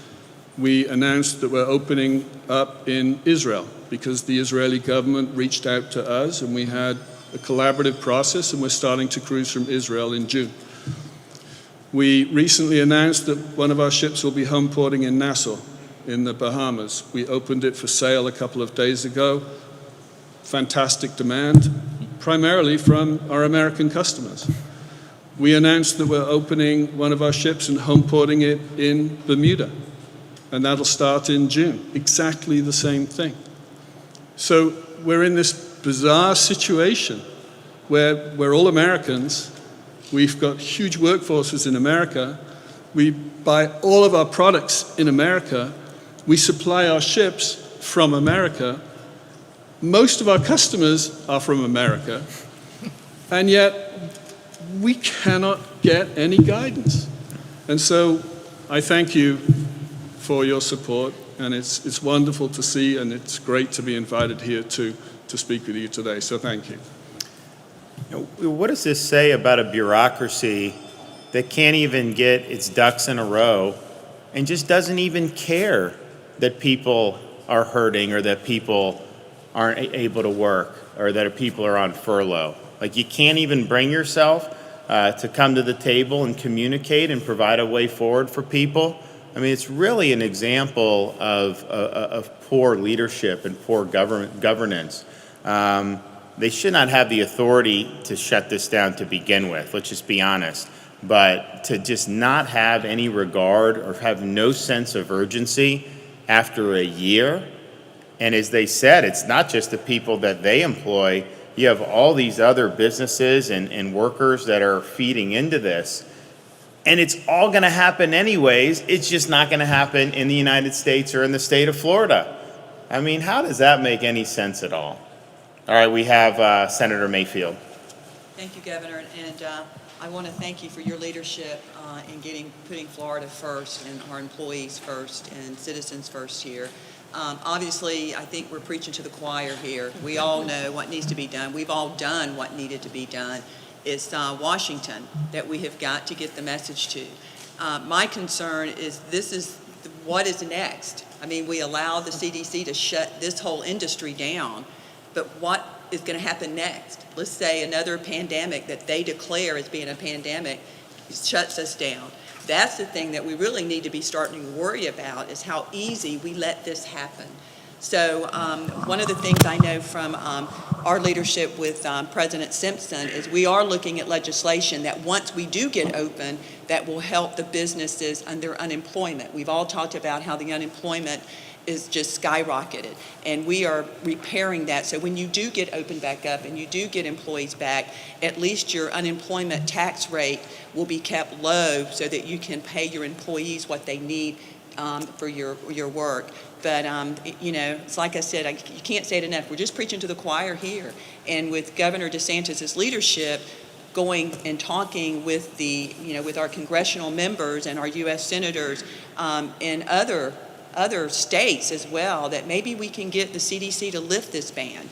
We announced that we're opening up in Israel because the Israeli government reached out to us and we had a collaborative process, and we're starting to cruise from Israel in June. We recently announced that one of our ships will be home porting in Nassau in the Bahamas. We opened it for sale a couple of days ago. Fantastic demand, primarily from our American customers. We announced that we're opening one of our ships and home porting it in Bermuda, and that'll start in June. Exactly the same thing. So we're in this bizarre situation where we're all Americans. We've got huge workforces in America. We buy all of our products in America. We supply our ships from America. Most of our customers are from America, and yet we cannot get any guidance. And so I thank you for your support, and it's wonderful to see, and it's great to be invited here to speak with you today, so thank you. What does this say about a bureaucracy that can't even get its ducks in a row and just doesn't even care that people are hurting or that people aren't able to work or that people are on furlough? Like, you can't even bring yourself to come to the table and communicate and provide a way forward for people. I mean, it's really an example of poor leadership and poor governance. They should not have the authority to shut this down to begin with, let's just be honest. But to just not have any regard or have no sense of urgency after a year. And as they said, it's not just the people that they employ. You have all these other businesses and workers that are feeding into this. And it's all going to happen anyways. It's just not going to happen in the United States or in the state of Florida. I mean, how does that make any sense at all? All right, we have Senator Mayfield. Thank you, Governor. And I want to thank you for your leadership in putting Florida first and our employees first and citizens first here. Obviously, I think we're preaching to the choir here. We all know what needs to be done. We've all done what needed to be done. It's Washington that we have got to get the message to. My concern is what is next? I mean, we allow the CDC to shut this whole industry down, but what is going to happen next? Let's say another pandemic that they declare as being a pandemic shuts us down. That's the thing that we really need to be starting to worry about, is how easy we let this happen. So one of the things I know from our leadership with President Simpson is we are looking at legislation that once we do get open, that will help the businesses under unemployment. We've all talked about how the unemployment is just skyrocketed, and we are repairing that. So when you do get opened back up and you do get employees back, at least your unemployment tax rate will be kept low so that you can pay your employees what they need for your work. But, you know, it's like I said, you can't say it enough. We're just preaching to the choir here. And with Governor DeSantis' leadership, going and talking with with our congressional members and our U.S. senators and other other states as well, that maybe we can get the CDC to lift this ban.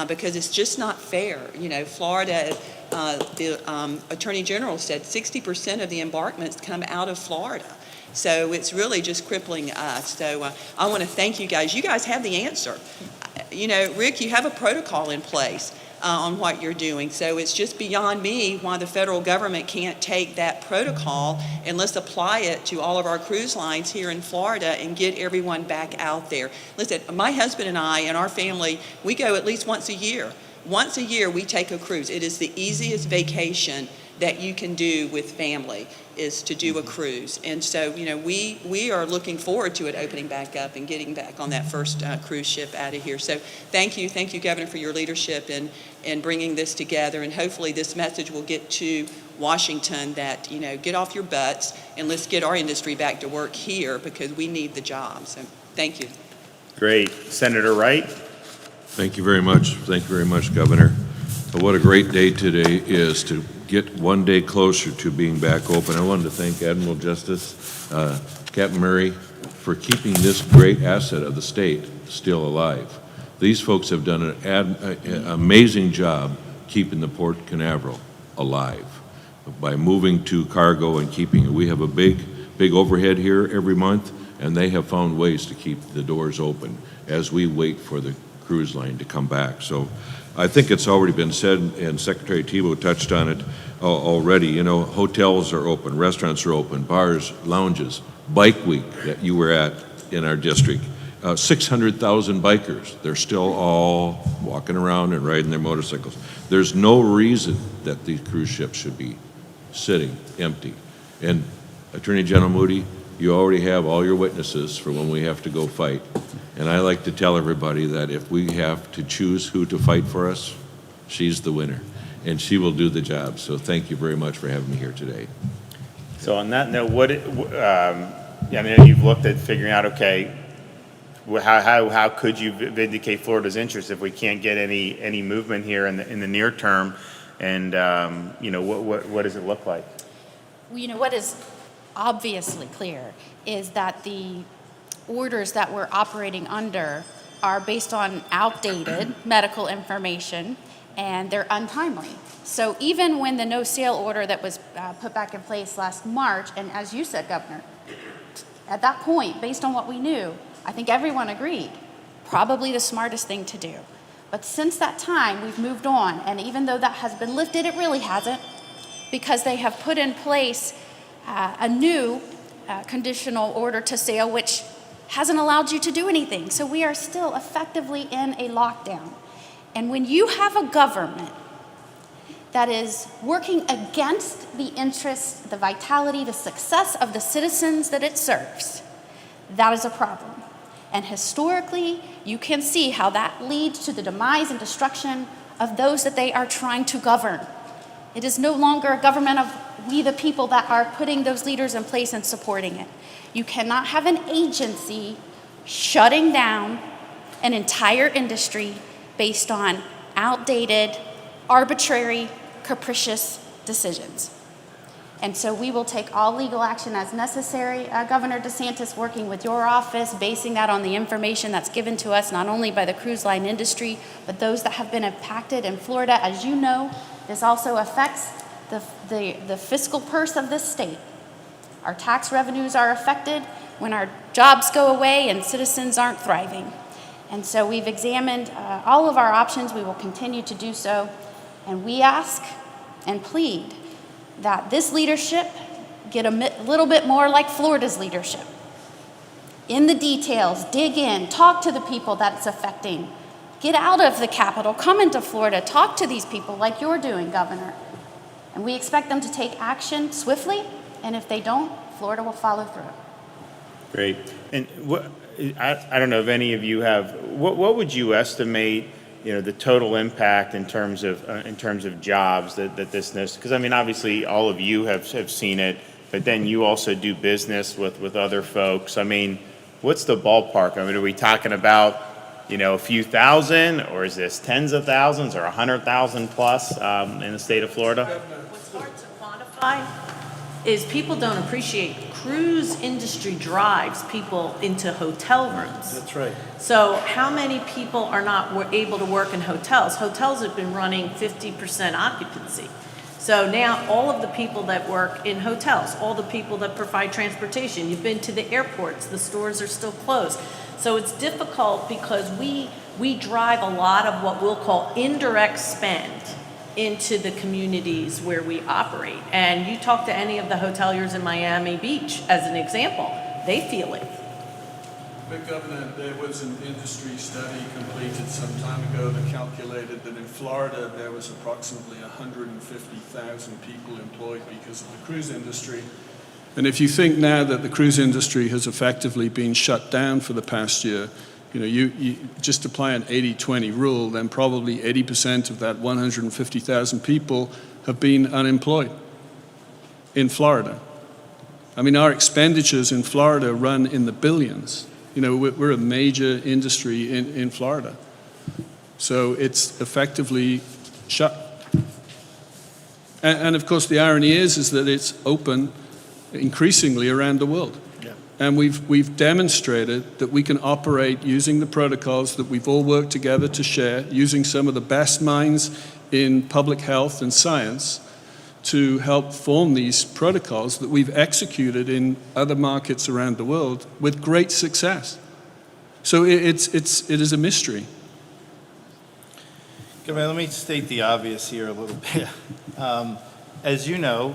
Because it's just not fair. You know, Florida, the Attorney General said 60% of the embarkments come out of Florida. So it's really just crippling us. So I want to thank you guys. You guys have the answer. You know, Rick, you have a protocol in place on what you're doing. So it's just beyond me why the federal government can't take that protocol and let's apply it to all of our cruise lines here in Florida and get everyone back out there. Listen, my husband and I and our family, we go at least once a year. Once a year we take a cruise. It is the easiest vacation that you can do with family, is to do a cruise. And so, you know, we are looking forward to it opening back up and getting back on that first cruise ship out of here. So thank you, Governor, for your leadership in bringing this together. And hopefully this message will get to Washington that, you know, get off your butts and let's get our industry back to work here because we need the jobs. So thank you. Great. Senator Wright? Thank you very much. Thank you very much, Governor. What a great day today is to get one day closer to being back open. I wanted to thank Admiral Justice Captain Murray for keeping this great asset of the state still alive. These folks have done an amazing job keeping the Port Canaveral alive by moving to cargo and keeping it. We have a big overhead here every month, and they have found ways to keep the doors open as we wait for the cruise line to come back. So I think it's already been said, and Secretary Thibault touched on it already. You know, hotels are open, restaurants are open, bars, lounges, Bike Week that you were at in our district. 600,000 bikers. They're still all walking around and riding their motorcycles. There's no reason that these cruise ships should be sitting empty. And Attorney General Moody, you already have all your witnesses for when we have to go fight. And I like to tell everybody that if we have to choose who to fight for us, she's the winner. And she will do the job. So thank you very much for having me here today. So on that note, I mean, you've looked at figuring out, okay, how could you vindicate Florida's interest if we can't get any movement here in the near term? And, you know, what does it look like? Well, you know, what is obviously clear is that the orders that we're operating under are based on outdated medical information and they're untimely. So even when the no sale order that was put back in place last March, and as you said, Governor, at that point, based on what we knew, I think everyone agreed, probably the smartest thing to do. But since that time, we've moved on, and even though that has been lifted, it really hasn't, because they have put in place a new conditional order to sale, which hasn't allowed you to do anything. So we are still effectively in a lockdown. And when you have a government that is working against the interests, the vitality, the success of the citizens that it serves, that is a problem. And historically, you can see how that leads to the demise and destruction of those that they are trying to govern. It is no longer a government of we the people that are putting those leaders in place and supporting it. You cannot have an agency shutting down an entire industry based on outdated, arbitrary, capricious decisions. And so we will take all legal action as necessary. Governor DeSantis, working with your office, basing that on the information that's given to us, not only by the cruise line industry, but those that have been impacted in Florida. As you know, this also affects the fiscal purse of this state. Our tax revenues are affected when our jobs go away and citizens aren't thriving. And so we've examined all of our options. We will continue to do so. And we ask and plead that this leadership get a little bit more like Florida's leadership. In the details, dig in, talk to the people that it's affecting. Get out of the Capitol, come into Florida, talk to these people like you're doing, Governor. And we expect them to take action swiftly, and if they don't, Florida will follow through. Great. And I don't know if any of you have, what would you estimate, you know, the total impact in terms of jobs that this, because I mean, obviously all of you have seen it, but then you also do business with other folks. I mean, what's the ballpark? I mean, are we talking about, you know, a few thousand, or is this tens of thousands or 100,000 plus in the state of Florida? What's hard to quantify is people don't appreciate cruise industry drives people into hotel rooms. That's right. So how many people are not able to work in hotels? Hotels have been running 50% occupancy. So now all of the people that work in hotels, all the people that provide transportation, you've been to the airports, the stores are still closed. So it's difficult because we drive a lot of what we'll call indirect spend into the communities where we operate. And you talk to any of the hoteliers in Miami Beach, as an example, they feel it. But Governor, there was an industry study completed some time ago that calculated that in Florida there was approximately 150,000 people employed because of the cruise industry. And if you think now that the cruise industry has effectively been shut down for the past year, you just apply an 80-20 rule, then probably 80% of that 150,000 people have been unemployed in Florida. I mean, our expenditures in Florida run in the billions. We're a major industry in Florida. So it's effectively shut. And of course, the irony is that it's open increasingly around the world. Yeah. And we've demonstrated that we can operate using the protocols that we've all worked together to share, using some of the best minds in public health and science to help form these protocols that we've executed in other markets around the world with great success. So it is a mystery. Let me state the obvious here a little bit. As you know,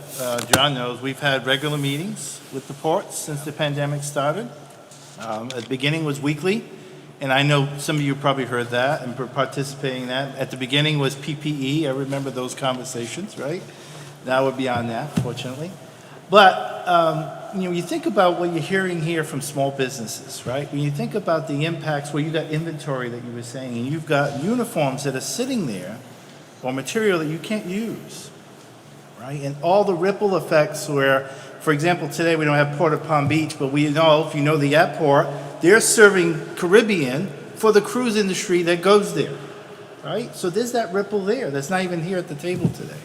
John knows, we've had regular meetings with the ports since the pandemic started. At the beginning was weekly, and I know some of you probably heard that and were participating in that. At the beginning was PPE. I remember those conversations, right? Now we're beyond that, fortunately. But, you think about what you're hearing here from small businesses, right? When you think about the impacts where you got inventory that you were saying, and you've got uniforms that are sitting there or material that you can't use, right? And all the ripple effects where, for example, today we don't have Port of Palm Beach, but we know, if you know the airport, they're serving Caribbean for the cruise industry that goes there, right? So there's that ripple there that's not even here at the table today.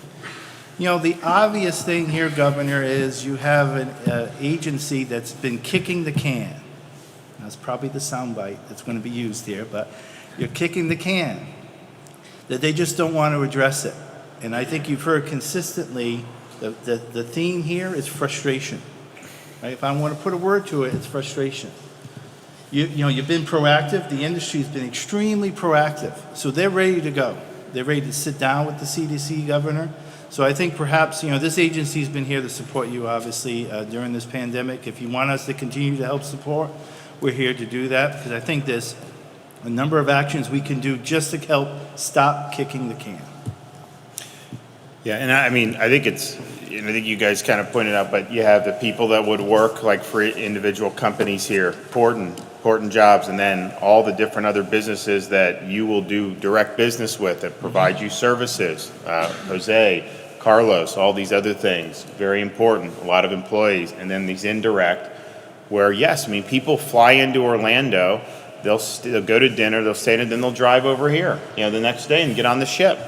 The obvious thing here, Governor, is you have an agency that's been kicking the can. That's probably the soundbite that's going to be used here, but you're kicking the can, that they just don't want to address it. And I think you've heard consistently the theme here is frustration. Right? If I want to put a word to it, it's frustration. You've been proactive. The industry's been extremely proactive. So they're ready to go. They're ready to sit down with the CDC, Governor. So I think perhaps, this agency's been here to support you, obviously, during this pandemic. If you want us to continue to help support, we're here to do that, because I think there's a number of actions we can do just to help stop kicking the can. Yeah, and I think I think you guys kind of pointed out, but you have the people that would work like for individual companies here, important jobs, and then all the different other businesses that you will do direct business with that provide you services. Jose, Carlos, all these other things, very important, a lot of employees, and then these indirect, where yes, people fly into Orlando, they'll go to dinner, they'll stay, and then they'll drive over here, the next day and get on the ship.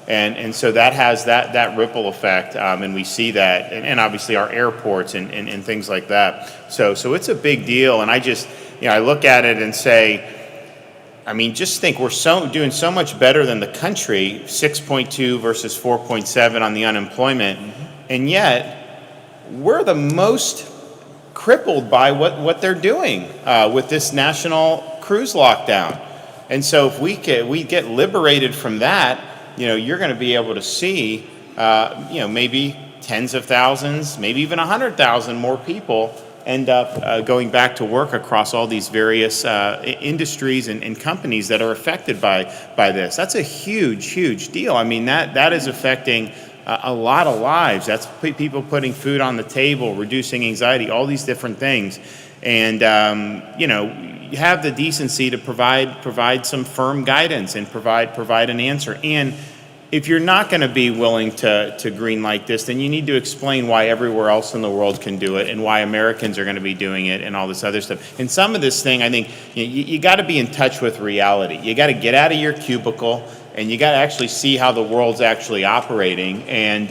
And so that has that ripple effect, and we see that, and obviously our airports and things like that. So it's a big deal, and I just, I look at it and say, just think we're doing so much better than the country, 6.2 versus 4.7 on the unemployment, and yet we're the most crippled by what they're doing with this national cruise lockdown. And so if we get liberated from that, you're going to be able to see, maybe tens of thousands, maybe even 100,000 more people end up going back to work across all these various industries and companies that are affected by this. That's a huge deal. That is affecting a lot of lives. That's people putting food on the table, reducing anxiety, all these different things. And, you have the decency to provide some firm guidance and provide an answer. And if you're not going to be willing to green light this, then you need to explain why everywhere else in the world can do it and why Americans are going to be doing it and all this other stuff. And some of this thing, I think, you got to be in touch with reality. You got to get out of your cubicle and you got to actually see how the world's actually operating. And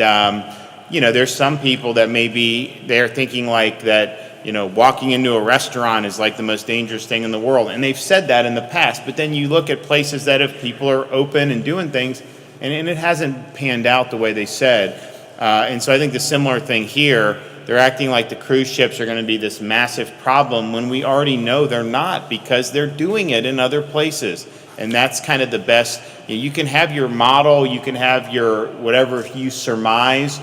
there's some people that maybe they're thinking like that, walking into a restaurant is like the most dangerous thing in the world. And they've said that in the past. But then you look at places that if people are open and doing things, and it hasn't panned out the way they said. And so I think the similar thing here, they're acting like the cruise ships are going to be this massive problem when we already know they're not, because they're doing it in other places. And that's kind of the best. You can have your model, you can have your whatever you surmise,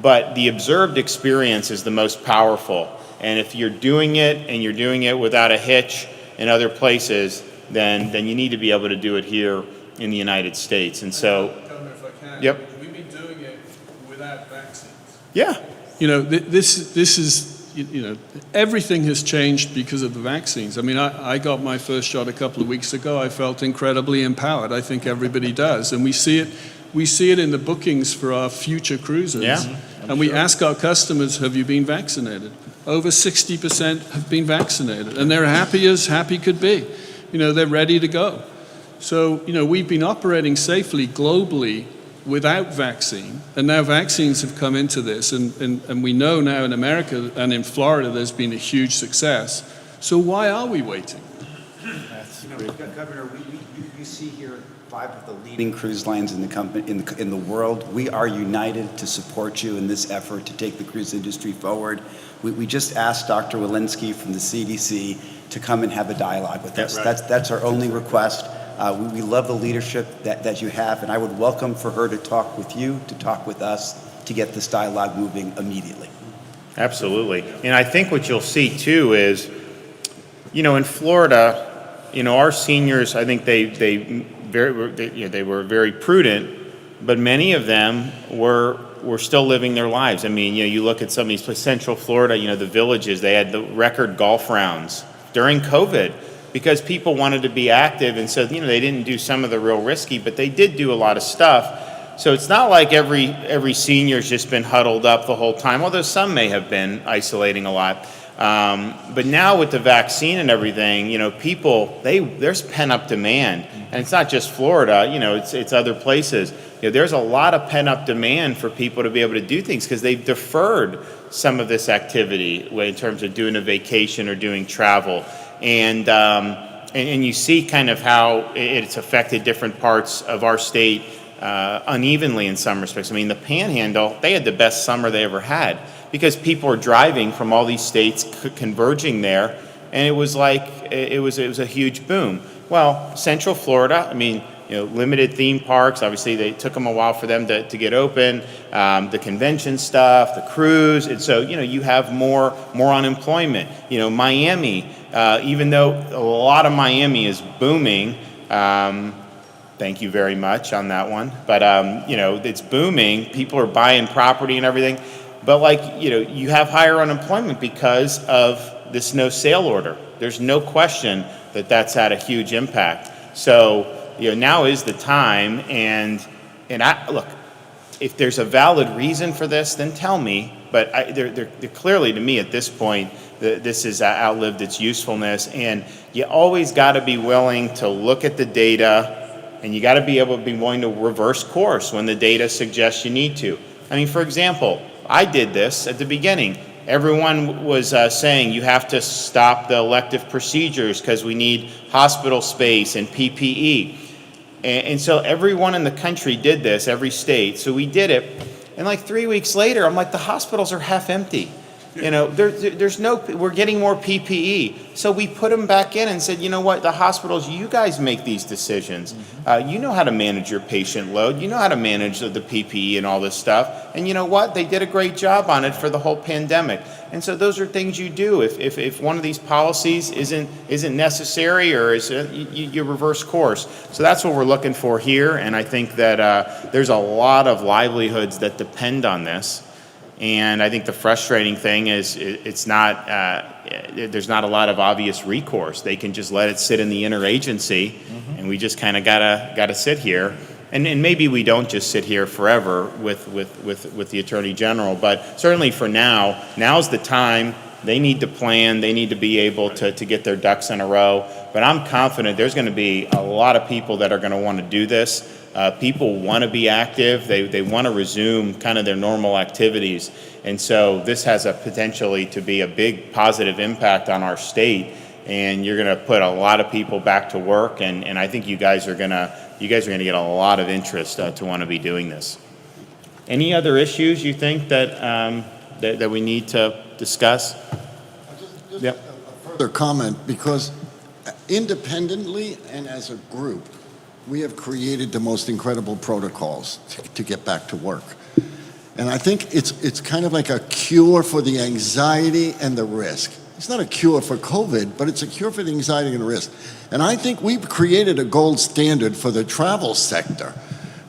but the observed experience is the most powerful. And if you're doing it and you're doing it without a hitch in other places, then you need to be able to do it here in the United States. And so, Governor, if I can, yep. we've been doing it without vaccines. Yeah. This is, everything has changed because of the vaccines. I mean, I got my first shot a couple of weeks ago. I felt incredibly empowered. I think everybody does. And we see it in the bookings for our future cruises. Yeah, and we ask our customers, have you been vaccinated? Over 60% have been vaccinated. And they're happy as happy could be. They're ready to go. So, we've been operating safely globally without vaccine, and now vaccines have come into this, and we know now in America and in Florida there's been a huge success. So why are we waiting? Governor, you see here 5 of the leading cruise lines in the world. We are united to support you in this effort to take the cruise industry forward. We just asked Dr. Walensky from the CDC to come and have a dialogue with us. Right. That's our only request. We love the leadership that you have, and I would welcome for her to talk with you, to talk with us, to get this dialogue moving immediately. Absolutely. And I think what you'll see too is, in Florida, our seniors, I think they were very prudent, but many of them were still living their lives. I mean, you look at some of these places, Central Florida, the villages, they had the record golf rounds during COVID, because people wanted to be active, and so they didn't do some of the real risky, but they did do a lot of stuff. So it's not like every senior's just been huddled up the whole time, although some may have been isolating a lot. But now with the vaccine and everything, people, there's pent-up demand, and it's not just Florida, it's other places. There's a lot of pent-up demand for people to be able to do things because they've deferred some of this activity in terms of doing a vacation or doing travel. And you see kind of how it's affected different parts of our state unevenly in some respects. I mean, the Panhandle, they had the best summer they ever had because people are driving from all these states converging there, and it was a huge boom. Well, Central Florida, I mean, limited theme parks. Obviously, they took them a while for them to get open. The convention stuff, the cruise, and so you have more unemployment. Miami, even though a lot of Miami is booming. Thank you very much on that one. But it's booming. People are buying property and everything. But you have higher unemployment because of this no sail order. There's no question that that's had a huge impact. So. Now is the time, and look, if there's a valid reason for this, then tell me. But they're clearly, to me, at this point, this has outlived its usefulness, and you always got to be willing to look at the data, and you got to be able to be willing to reverse course when the data suggests you need to. I mean, for example, I did this at the beginning. Everyone was saying you have to stop the elective procedures because we need hospital space and PPE. And so everyone in the country did this, every state. So we did it. And 3 weeks later, I'm like, the hospitals are half empty. We're getting more PPE. So we put them back in and said, you know what, the hospitals, you guys make these decisions. You know how to manage your patient load. You know how to manage the PPE and all this stuff. And you know what, they did a great job on it for the whole pandemic. And so those are things you do. If one of these policies isn't necessary or you reverse course. So that's what we're looking for here. And I think that there's a lot of livelihoods that depend on this. And I think the frustrating thing is there's not a lot of obvious recourse. They can just let it sit in the interagency, and we just kind of gotta sit here. And maybe we don't just sit here forever with the Attorney General, but certainly for now's the time. They need to plan. They need to be able to get their ducks in a row. But I'm confident there's going to be a lot of people that are going to want to do this. People want to be active. They want to resume kind of their normal activities. And so this has a potentially to be a big positive impact on our state. And you're going to put a lot of people back to work. And I think you guys are going to get a lot of interest to want to be doing this. Any other issues you think that we need to discuss? Just Yep. a further comment, because independently and as a group, we have created the most incredible protocols to get back to work. And I think it's kind of like a cure for the anxiety and the risk. It's not a cure for COVID, but it's a cure for the anxiety and the risk. And I think we've created a gold standard for the travel sector,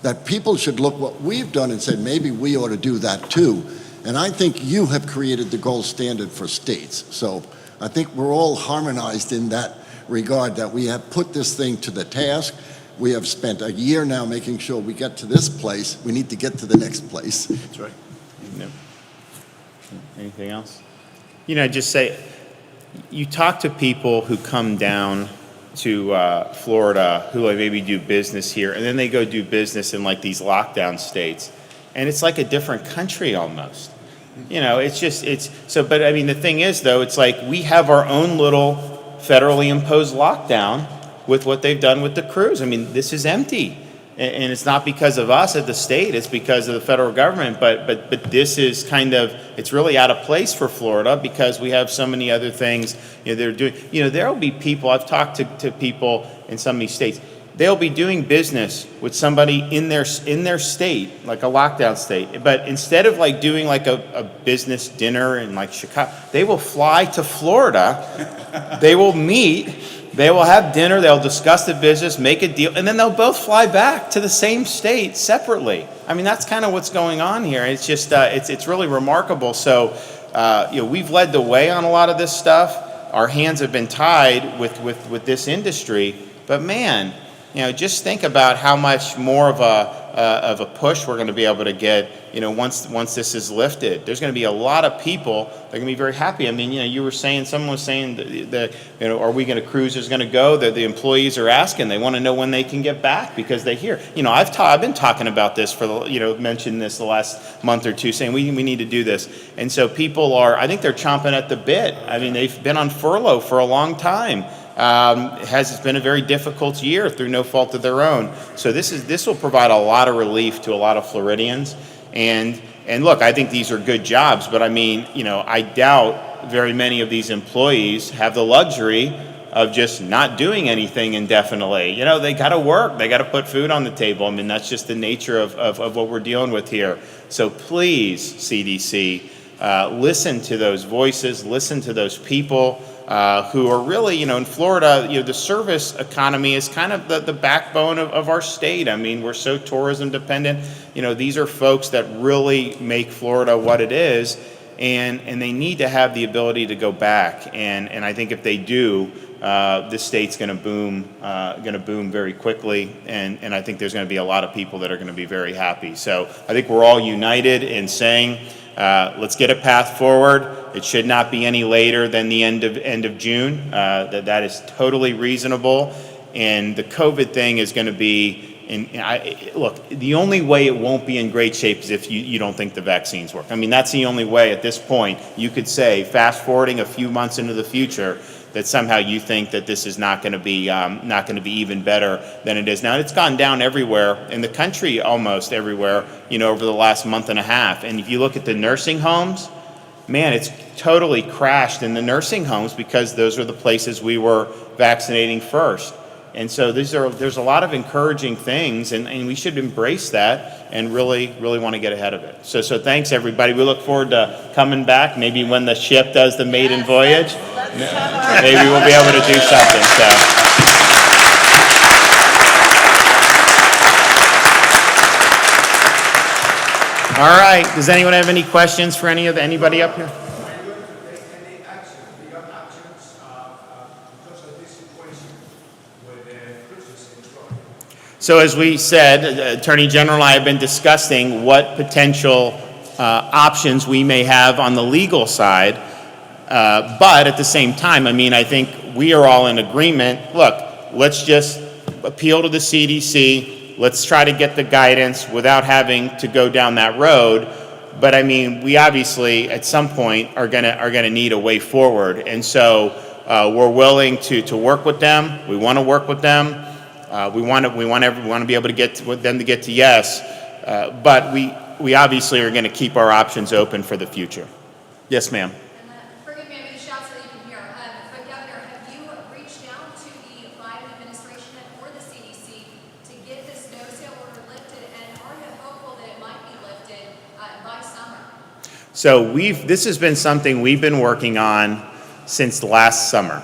that people should look what we've done and say, maybe we ought to do that too. And I think you have created the gold standard for states. So I think we're all harmonized in that regard, that we have put this thing to the task. We have spent a year now making sure we get to this place. We need to get to the next place. That's right. No. Anything else? Just say, you talk to people who come down to Florida who maybe do business here, and then they go do business in like these lockdown states, and it's like a different country almost. But I mean, the thing is though, it's like we have our own little federally imposed lockdown with what they've done with the cruise. I mean, this is empty. And it's not because of us at the state, it's because of the federal government. But this is it's really out of place for Florida because we have so many other things they're doing. There will be people, I've talked to people in some of these states, they'll be doing business with somebody in their state, like a lockdown state. But instead of like doing like a business dinner in like Chicago, they will fly to Florida, they will meet, they will have dinner, they'll discuss the business, make a deal, and then they'll both fly back to the same state separately. I mean, that's kind of what's going on here. It's just, it's really remarkable. So, we've led the way on a lot of this stuff. Our hands have been tied with this industry, but man, just think about how much more of a push we're going to be able to get, once this is lifted. There's going to be a lot of people that are going to be very happy. I mean, someone was saying that are we going to, cruises going to go? The employees are asking. They want to know when they can get back because they hear. I've been talking about this mentioned this the last month or two, saying we need to do this. And so people I think they're chomping at the bit. I mean, they've been on furlough for a long time. It's been a very difficult year through no fault of their own. So this will provide a lot of relief to a lot of Floridians. And look, I think these are good jobs, but I mean, I doubt very many of these employees have the luxury of just not doing anything indefinitely. They got to work, they got to put food on the table. I mean, that's just the nature of what we're dealing with here. So please, CDC, listen to those voices, listen to those people who are really, in Florida, the service economy is kind of the backbone of our state. I mean, we're so tourism dependent. These are folks that really make Florida what it is, and they need to have the ability to go back. And I think if they do, this state's going to boom very quickly. And I think there's going to be a lot of people that are going to be very happy. So I think we're all united in saying, let's get a path forward. It should not be any later than the end of June. That is totally reasonable. And the COVID thing is going to be, look, the only way it won't be in great shape is if you don't think the vaccines work. I mean, that's the only way at this point you could say, fast forwarding a few months into the future, that somehow you think that this is not going to be even better than it is now. It's gone down everywhere in the country, almost everywhere, over the last month and a half. And if you look at the nursing homes, man, it's totally crashed in the nursing homes because those are the places we were vaccinating first. And so there's a lot of encouraging things, and we should embrace that and really want to get ahead of it. So thanks, everybody. We look forward to coming back, maybe when the ship does the maiden voyage. Maybe we'll be able to do something. So. All right. Does anyone have any questions for anybody up here? So as we said, Attorney General and I have been discussing what potential options we may have on the legal side. But at the same time, I mean, I think we are all in agreement. Look, let's just appeal to the CDC. let's try to get the guidance without having to go down that road. But I mean, we obviously at some point are gonna need a way forward, and so we're willing to work with them. We want to work with them. We want to be able to get them to get to yes, but we obviously are going to keep our options open for the future. Yes, ma'am. Forgive me, I'm going to shout so that you can hear. But Governor, have you reached out to the Biden administration or the CDC to get this no-sale order lifted, and are you hopeful that it might be lifted by summer? So this has been something we've been working on since last summer,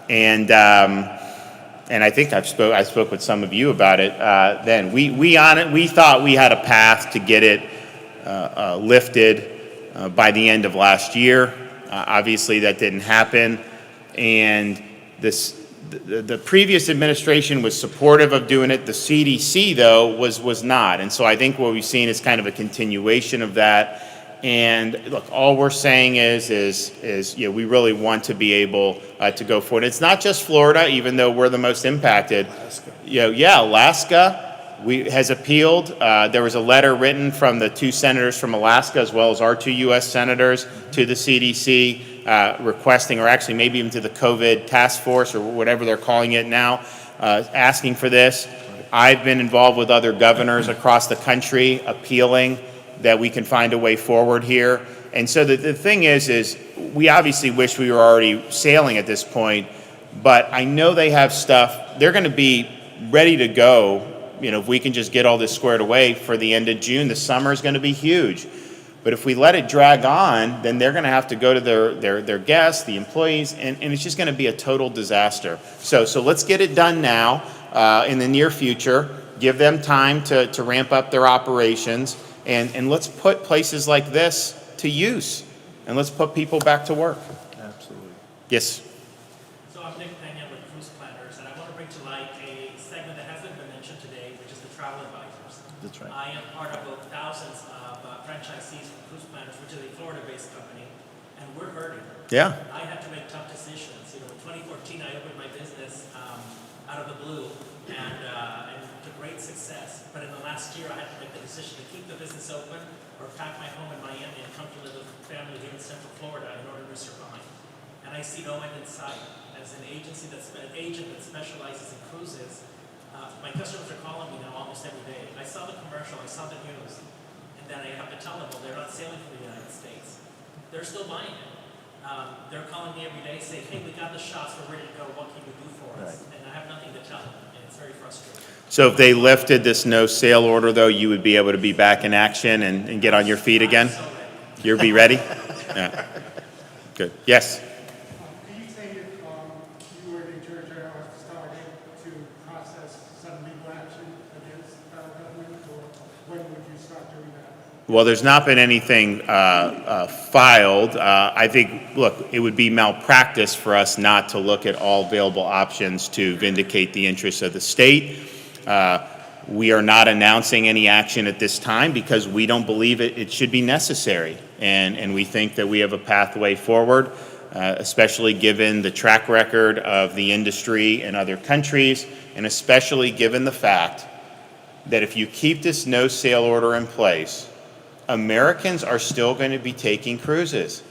and I think I spoke with some of you about it then. We thought we had a path to get it lifted by the end of last year. Obviously, that didn't happen, and the previous administration was supportive of doing it. The CDC, though, was not, and so I think what we've seen is kind of a continuation of that. And look, all we're saying is we really want to be able to go forward. It's not just Florida, even though we're the most impacted. Alaska has appealed. There was a letter written from the 2 senators from Alaska, as well as our 2 U.S. senators, to the CDC requesting, or actually maybe even to the COVID task force or whatever they're calling it now, asking for this. I've been involved with other governors across the country appealing that we can find a way forward here. And so the thing is we obviously wish we were already sailing at this point, but I know they have stuff. They're going to be ready to go, if we can just get all this squared away for the end of June. The summer is going to be huge. But if we let it drag on, then they're going to have to go to their guests, the employees, and it's just going to be a total disaster. So let's get it done now in the near future. Give them time to ramp up their operations. And let's put places like this to use, and let's put people back to work. Absolutely. Yes. So I'm Nick Pena with Cruise Planners, and I want to bring to light a segment that hasn't been mentioned today, which is the travel advisors. That's right. I am part of thousands of franchisees from Cruise Planners, which is a Florida-based company, and we're hurting. Yeah. I had to make tough decisions. In 2014, I opened my business out of the blue, and to great success. But in the last year, I had to make the decision to keep the business open or pack my home in Miami and come to live with family here in Central Florida in order to survive. And I see no end in sight. As an agent that specializes in cruises, my customers are calling me now almost every day. I saw the commercial, I saw the news, and then I have to tell them, well, they're not sailing for the United States. They're still buying it. They're calling me every day saying, hey, we got the shots, we're ready to go, what can you do for us? And I have nothing to tell them, and it's very frustrating. So if they lifted this no sale order, though, you would be able to be back in action and get on your feet again? You'll be ready? Yeah. Good. Yes? Can you say if you were the Attorney General has started to process some legal action against the federal government, or when would you start doing that? Well, there's not been anything filed. I think, look, it would be malpractice for us not to look at all available options to vindicate the interests of the state. We are not announcing any action at this time because we don't believe it should be necessary. And we think that we have a pathway forward, especially given the track record of the industry in other countries, and especially given the fact that if you keep this no sale order in place, Americans are still going to be taking cruises.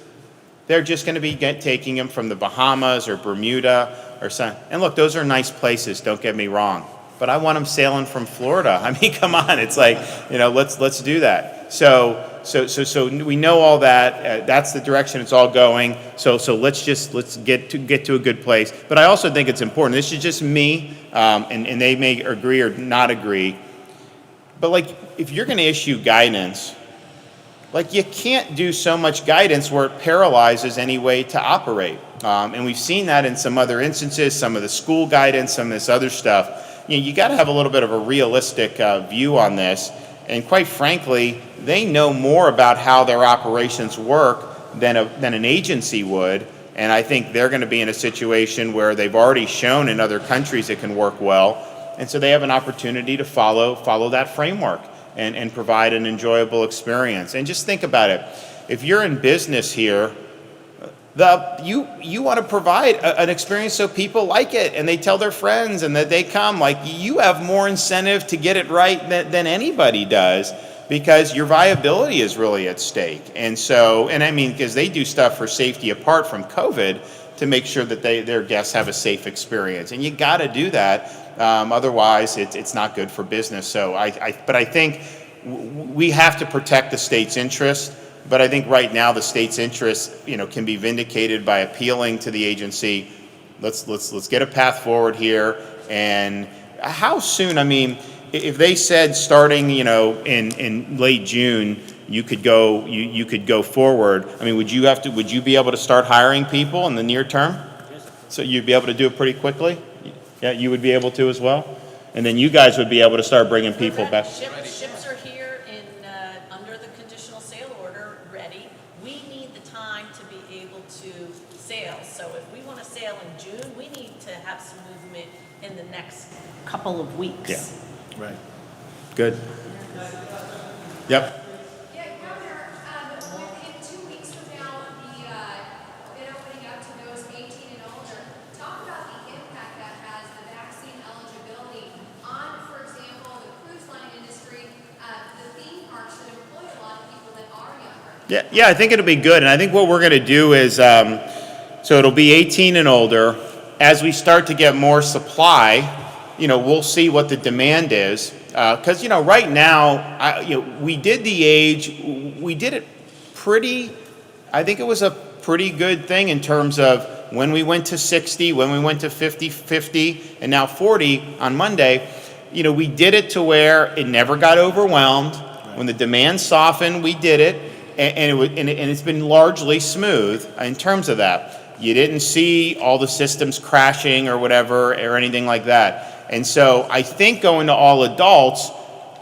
They're just going to be taking them from the Bahamas or Bermuda or something. And look, those are nice places, don't get me wrong. But I want them sailing from Florida. I mean, come on, it's like, let's do that. So we know all that. That's the direction it's all going. So let's get to a good place. But I also think it's important. This is just me, and they may agree or not agree. But if you're going to issue guidance, you can't do so much guidance where it paralyzes any way to operate. And we've seen that in some other instances, some of the school guidance, some of this other stuff. You got to have a little bit of a realistic view on this. And quite frankly, they know more about how their operations work than an agency would. And I think they're going to be in a situation where they've already shown in other countries it can work well. And so they have an opportunity to follow that framework and provide an enjoyable experience. And just think about it. If you're in business here, you want to provide an experience so people like it and they tell their friends and that they come. Like, you have more incentive to get it right than anybody does, because your viability is really at stake. And so, and I mean, because they do stuff for safety apart from COVID to make sure that their guests have a safe experience. And you got to do that. Otherwise, it's not good for business. So but I think we have to protect the state's interest. But I think right now the state's interest, can be vindicated by appealing to the agency. Let's get a path forward here. And how soon? I mean, if they said starting, in late June, you could go forward. I mean, would you be able to start hiring people in the near term? So you'd be able to do it pretty quickly? Yeah, you would be able to as well? And then you guys would be able to start bringing people back. Ships are here under the conditional sale order, ready. We need the time to be able to sail. So if we want to sail in June, we need to have some movement in the next couple of weeks. Yeah, right. Good. Yep. Yeah, Governor, in 2 weeks from now, the bid opening up to those 18 and older. Talk about the impact that has the vaccine eligibility on, for example, the cruise line industry, the theme parks that employ a lot of people that are younger. Yeah, I think it'll be good. And I think what we're going to do is, so it'll be 18 and older. As we start to get more supply, we'll see what the demand is. Because, right now, we did the age, we did it I think it was a pretty good thing in terms of when we went to 60, when we went to 50, and now 40 on Monday. We did it to where it never got overwhelmed. When the demand softened, we did it, and it's been largely smooth in terms of that. You didn't see all the systems crashing or whatever or anything like that. And so I think going to all adults,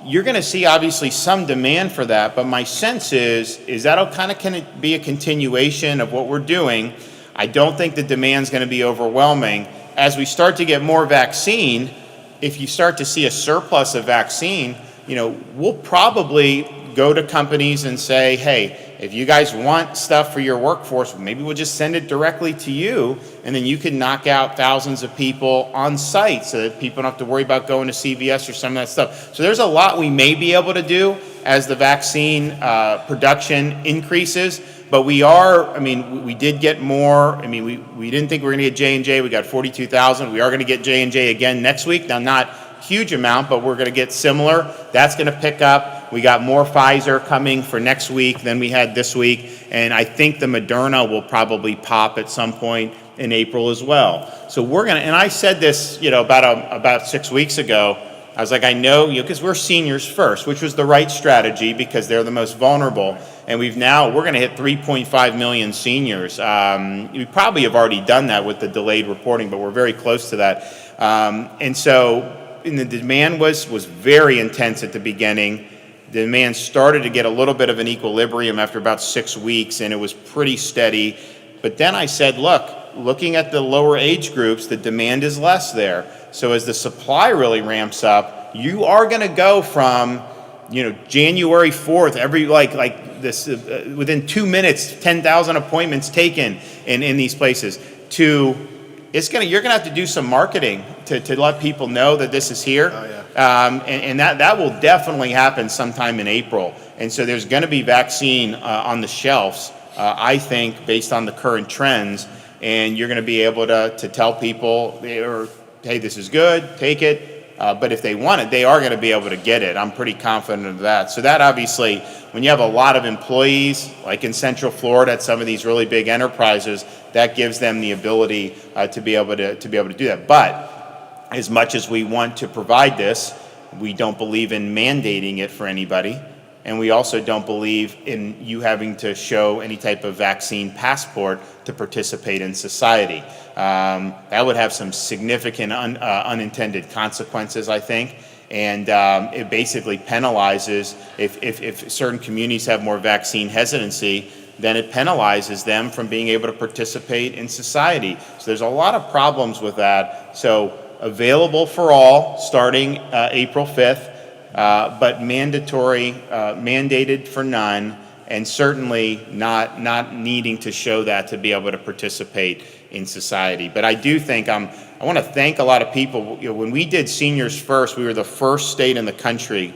you're going to see obviously some demand for that, but my sense is that'll kind of be a continuation of what we're doing. I don't think the demand's going to be overwhelming. As we start to get more vaccine, if you start to see a surplus of vaccine, we'll probably go to companies and say, hey, if you guys want stuff for your workforce, maybe we'll just send it directly to you, and then you can knock out thousands of people on site so that people don't have to worry about going to CVS or some of that stuff. So there's a lot we may be able to do as the vaccine production increases, but we did get more. I mean, we didn't think we were going to get J&J. We got 42,000. We are going to get J&J again next week. Now, not huge amount, but we're going to get similar. That's going to pick up. We got more Pfizer coming for next week than we had this week, and I think the Moderna will probably pop at some point in April as well. So we're going to, and I said this, about 6 weeks ago. I was like, I know, because we're seniors first, which was the right strategy because they're the most vulnerable, and we're going to hit 3.5 million seniors. We probably have already done that with the delayed reporting, but we're very close to that. And the demand was very intense at the beginning. The demand started to get a little bit of an equilibrium after about 6 weeks, and it was pretty steady. But then I said, looking at the lower age groups, the demand is less there. So as the supply really ramps up, you are going to go from, January 4th, within 2 minutes, 10,000 appointments taken in these places, to you're going to have to do some marketing to let people know that this is here. Oh, yeah. And that will definitely happen sometime in April. And so there's going to be vaccine on the shelves, I think, based on the current trends. And you're going to be able to tell people, hey, this is good, take it. But if they want it, they are going to be able to get it. I'm pretty confident of that. So that obviously, when you have a lot of employees, like in Central Florida at some of these really big enterprises, that gives them the ability to be able to do that. But as much as we want to provide this, we don't believe in mandating it for anybody. And we also don't believe in you having to show any type of vaccine passport to participate in society. That would have some significant unintended consequences, I think. And it basically penalizes, if certain communities have more vaccine hesitancy, then it penalizes them from being able to participate in society. So there's a lot of problems with that. So available for all starting April 5th, but mandated for none. and certainly not needing to show that to be able to participate in society. But I do think I want to thank a lot of people. You know, when we did Seniors First, we were the first state in the country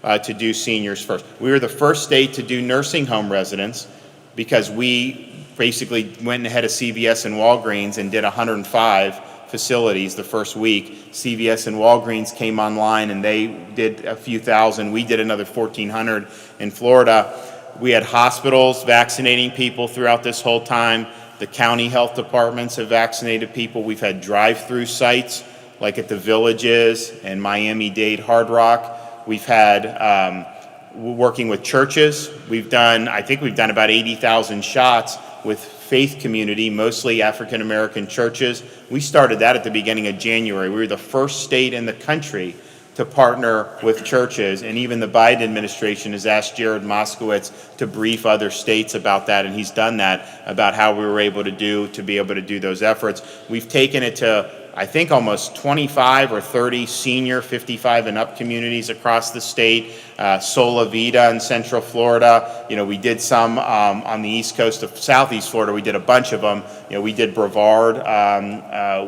to do Seniors First. We were the first state to do nursing home residents because we basically went ahead of CVS and Walgreens and did 105 facilities the first week. CVS and Walgreens came online and they did a few thousand. We did another 1,400 in Florida. We had hospitals vaccinating people throughout this whole time. The county health departments have vaccinated people. We've had drive-through sites like at the Villages and Miami-Dade Hard Rock. We've had working with churches. I think we've done about 80,000 shots with faith community, mostly African American churches. We started that at the beginning of January. We were the first state in the country to partner with churches, and even the Biden administration has asked Jared Moskowitz to brief other states about that, and he's done that, about how we were able to be able to do those efforts. We've taken it to, I think, almost 25 or 30 senior 55 and up communities across the state. Sola Vida in Central Florida. You know, we did some on the east coast of Southeast Florida. We did a bunch of them. You know, we did Brevard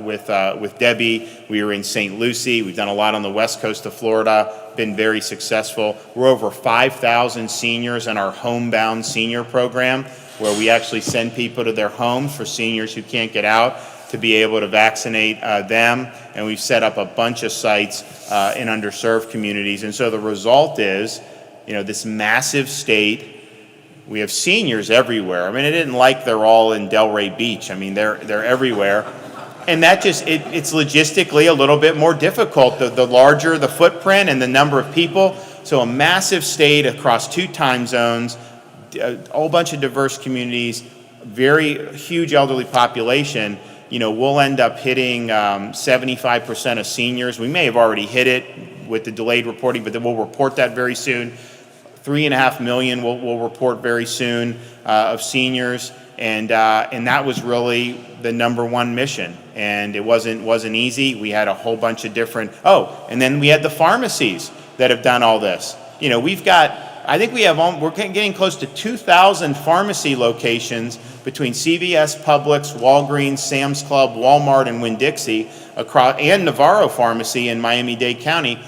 with Debbie. We were in St. Lucie. We've done a lot on the west coast of Florida. Been very successful. We're over 5,000 seniors in our Homebound Senior Program, where we actually send people to their homes for seniors who can't get out to be able to vaccinate them, and we've set up a bunch of sites in underserved communities. And so the result is, you know, this massive state, we have seniors everywhere. I mean, it isn't like they're all in Delray Beach. I mean, they're everywhere. And that just, it's logistically a little bit more difficult, the larger the footprint and the number of people. So a massive state across 2 time zones, a whole bunch of diverse communities, very huge elderly population. You know, we'll end up hitting 75% of seniors. We may have already hit it with the delayed reporting, but then we'll report that very soon. 3.5 million we'll report very soon of seniors, and that was really the number one mission. And it wasn't easy. We had a whole bunch of different. And then we had the pharmacies that have done all this. You know, we're getting close to 2,000 pharmacy locations between CVS, Publix, Walgreens, Sam's Club, Walmart, and Winn-Dixie, and Navarro Pharmacy in Miami-Dade County,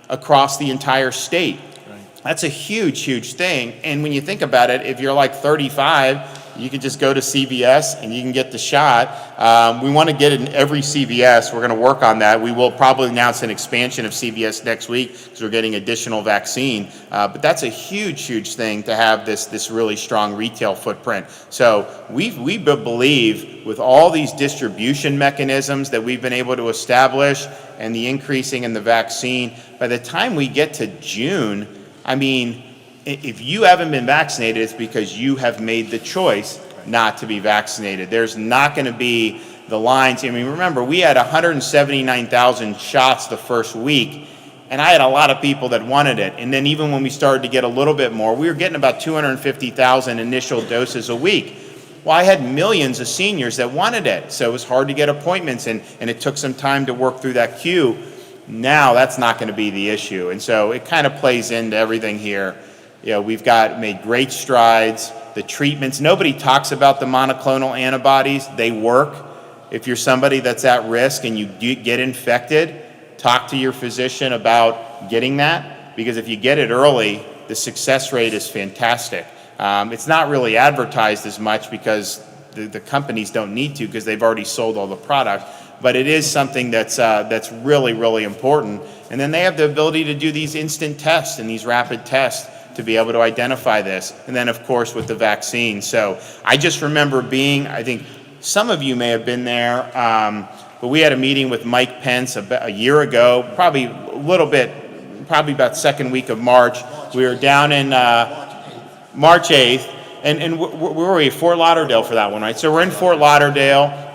across the entire state. Right. That's a huge, huge thing. And when you think about it, if you're like 35, you can just go to CVS and you can get the shot. We want to get it in every CVS. We're going to work on that. We will probably announce an expansion of CVS next week because we're getting additional vaccine. But that's a huge, huge thing to have this really strong retail footprint. So we believe with all these distribution mechanisms that we've been able to establish and the increasing in the vaccine, by the time we get to June, I mean, if you haven't been vaccinated, it's because you have made the choice not to be vaccinated. There's not going to be the lines. I mean, remember, we had 179,000 shots the first week, and I had a lot of people that wanted it. And then even when we started to get a little bit more, we were getting about 250,000 initial doses a week. Well, I had millions of seniors that wanted it, so it was hard to get appointments, and it took some time to work through that queue. Now that's not going to be the issue, and so it kind of plays into everything here. You know, we've made great strides. The treatments, nobody talks about the monoclonal antibodies. They work. If you're somebody that's at risk and you get infected, talk to your physician about getting that, because if you get it early, the success rate is fantastic. It's not really advertised as much because the companies don't need to, because they've already sold all the product. But it is something that's really, really important. And then they have the ability to do these instant tests and these rapid tests to be able to identify this. And then, of course, with the vaccine. So I just remember I think some of you may have been there, but we had a meeting with Mike Pence a year ago, probably about second week of March. We were down in March 8th, and where were we? Fort Lauderdale for that one, right? So we're in Fort Lauderdale.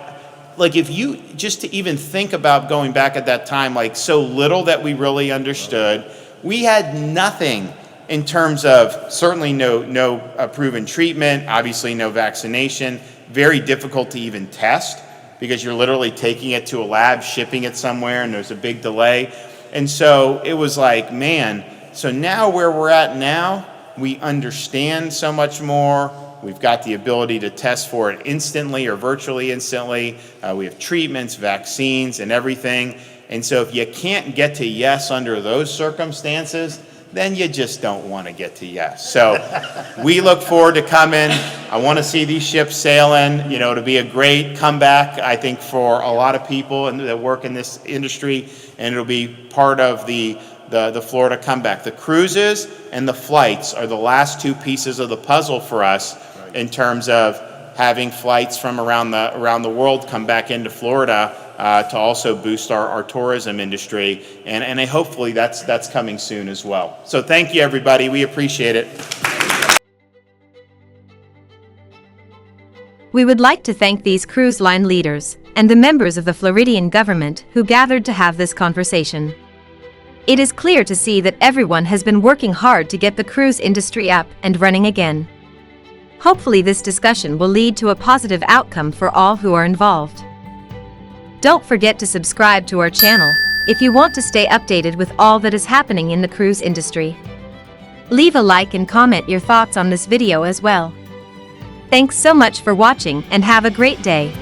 Like, if you, just to even think about going back at that time, like, so little that we really understood, we had nothing in terms of certainly no proven treatment, obviously no vaccination, very difficult to even test because you're literally taking it to a lab, shipping it somewhere, and there's a big delay. And so it was like, man, so now where we're at now, we understand so much more. We've got the ability to test for it instantly or virtually instantly. We have treatments, vaccines, and everything. And so if you can't get to yes under those circumstances, then you just don't want to get to yes. So we look forward to coming. I want to see these ships sailing. You know, it'll be a great comeback, I think, for a lot of people that work in this industry, and it'll be part of the Florida comeback. The cruises and the flights are the last two pieces of the puzzle for us in terms of having flights from around the world come back into Florida to also boost our tourism industry, and hopefully that's coming soon as well. So thank you, everybody. We appreciate it. We would like to thank these cruise line leaders and the members of the Floridian government who gathered to have this conversation. It is clear to see that everyone has been working hard to get the cruise industry up and running again. Hopefully this discussion will lead to a positive outcome for all who are involved. Don't forget to subscribe to our channel if you want to stay updated with all that is happening in the cruise industry. Leave a like and comment your thoughts on this video as well. Thanks so much for watching and have a great day.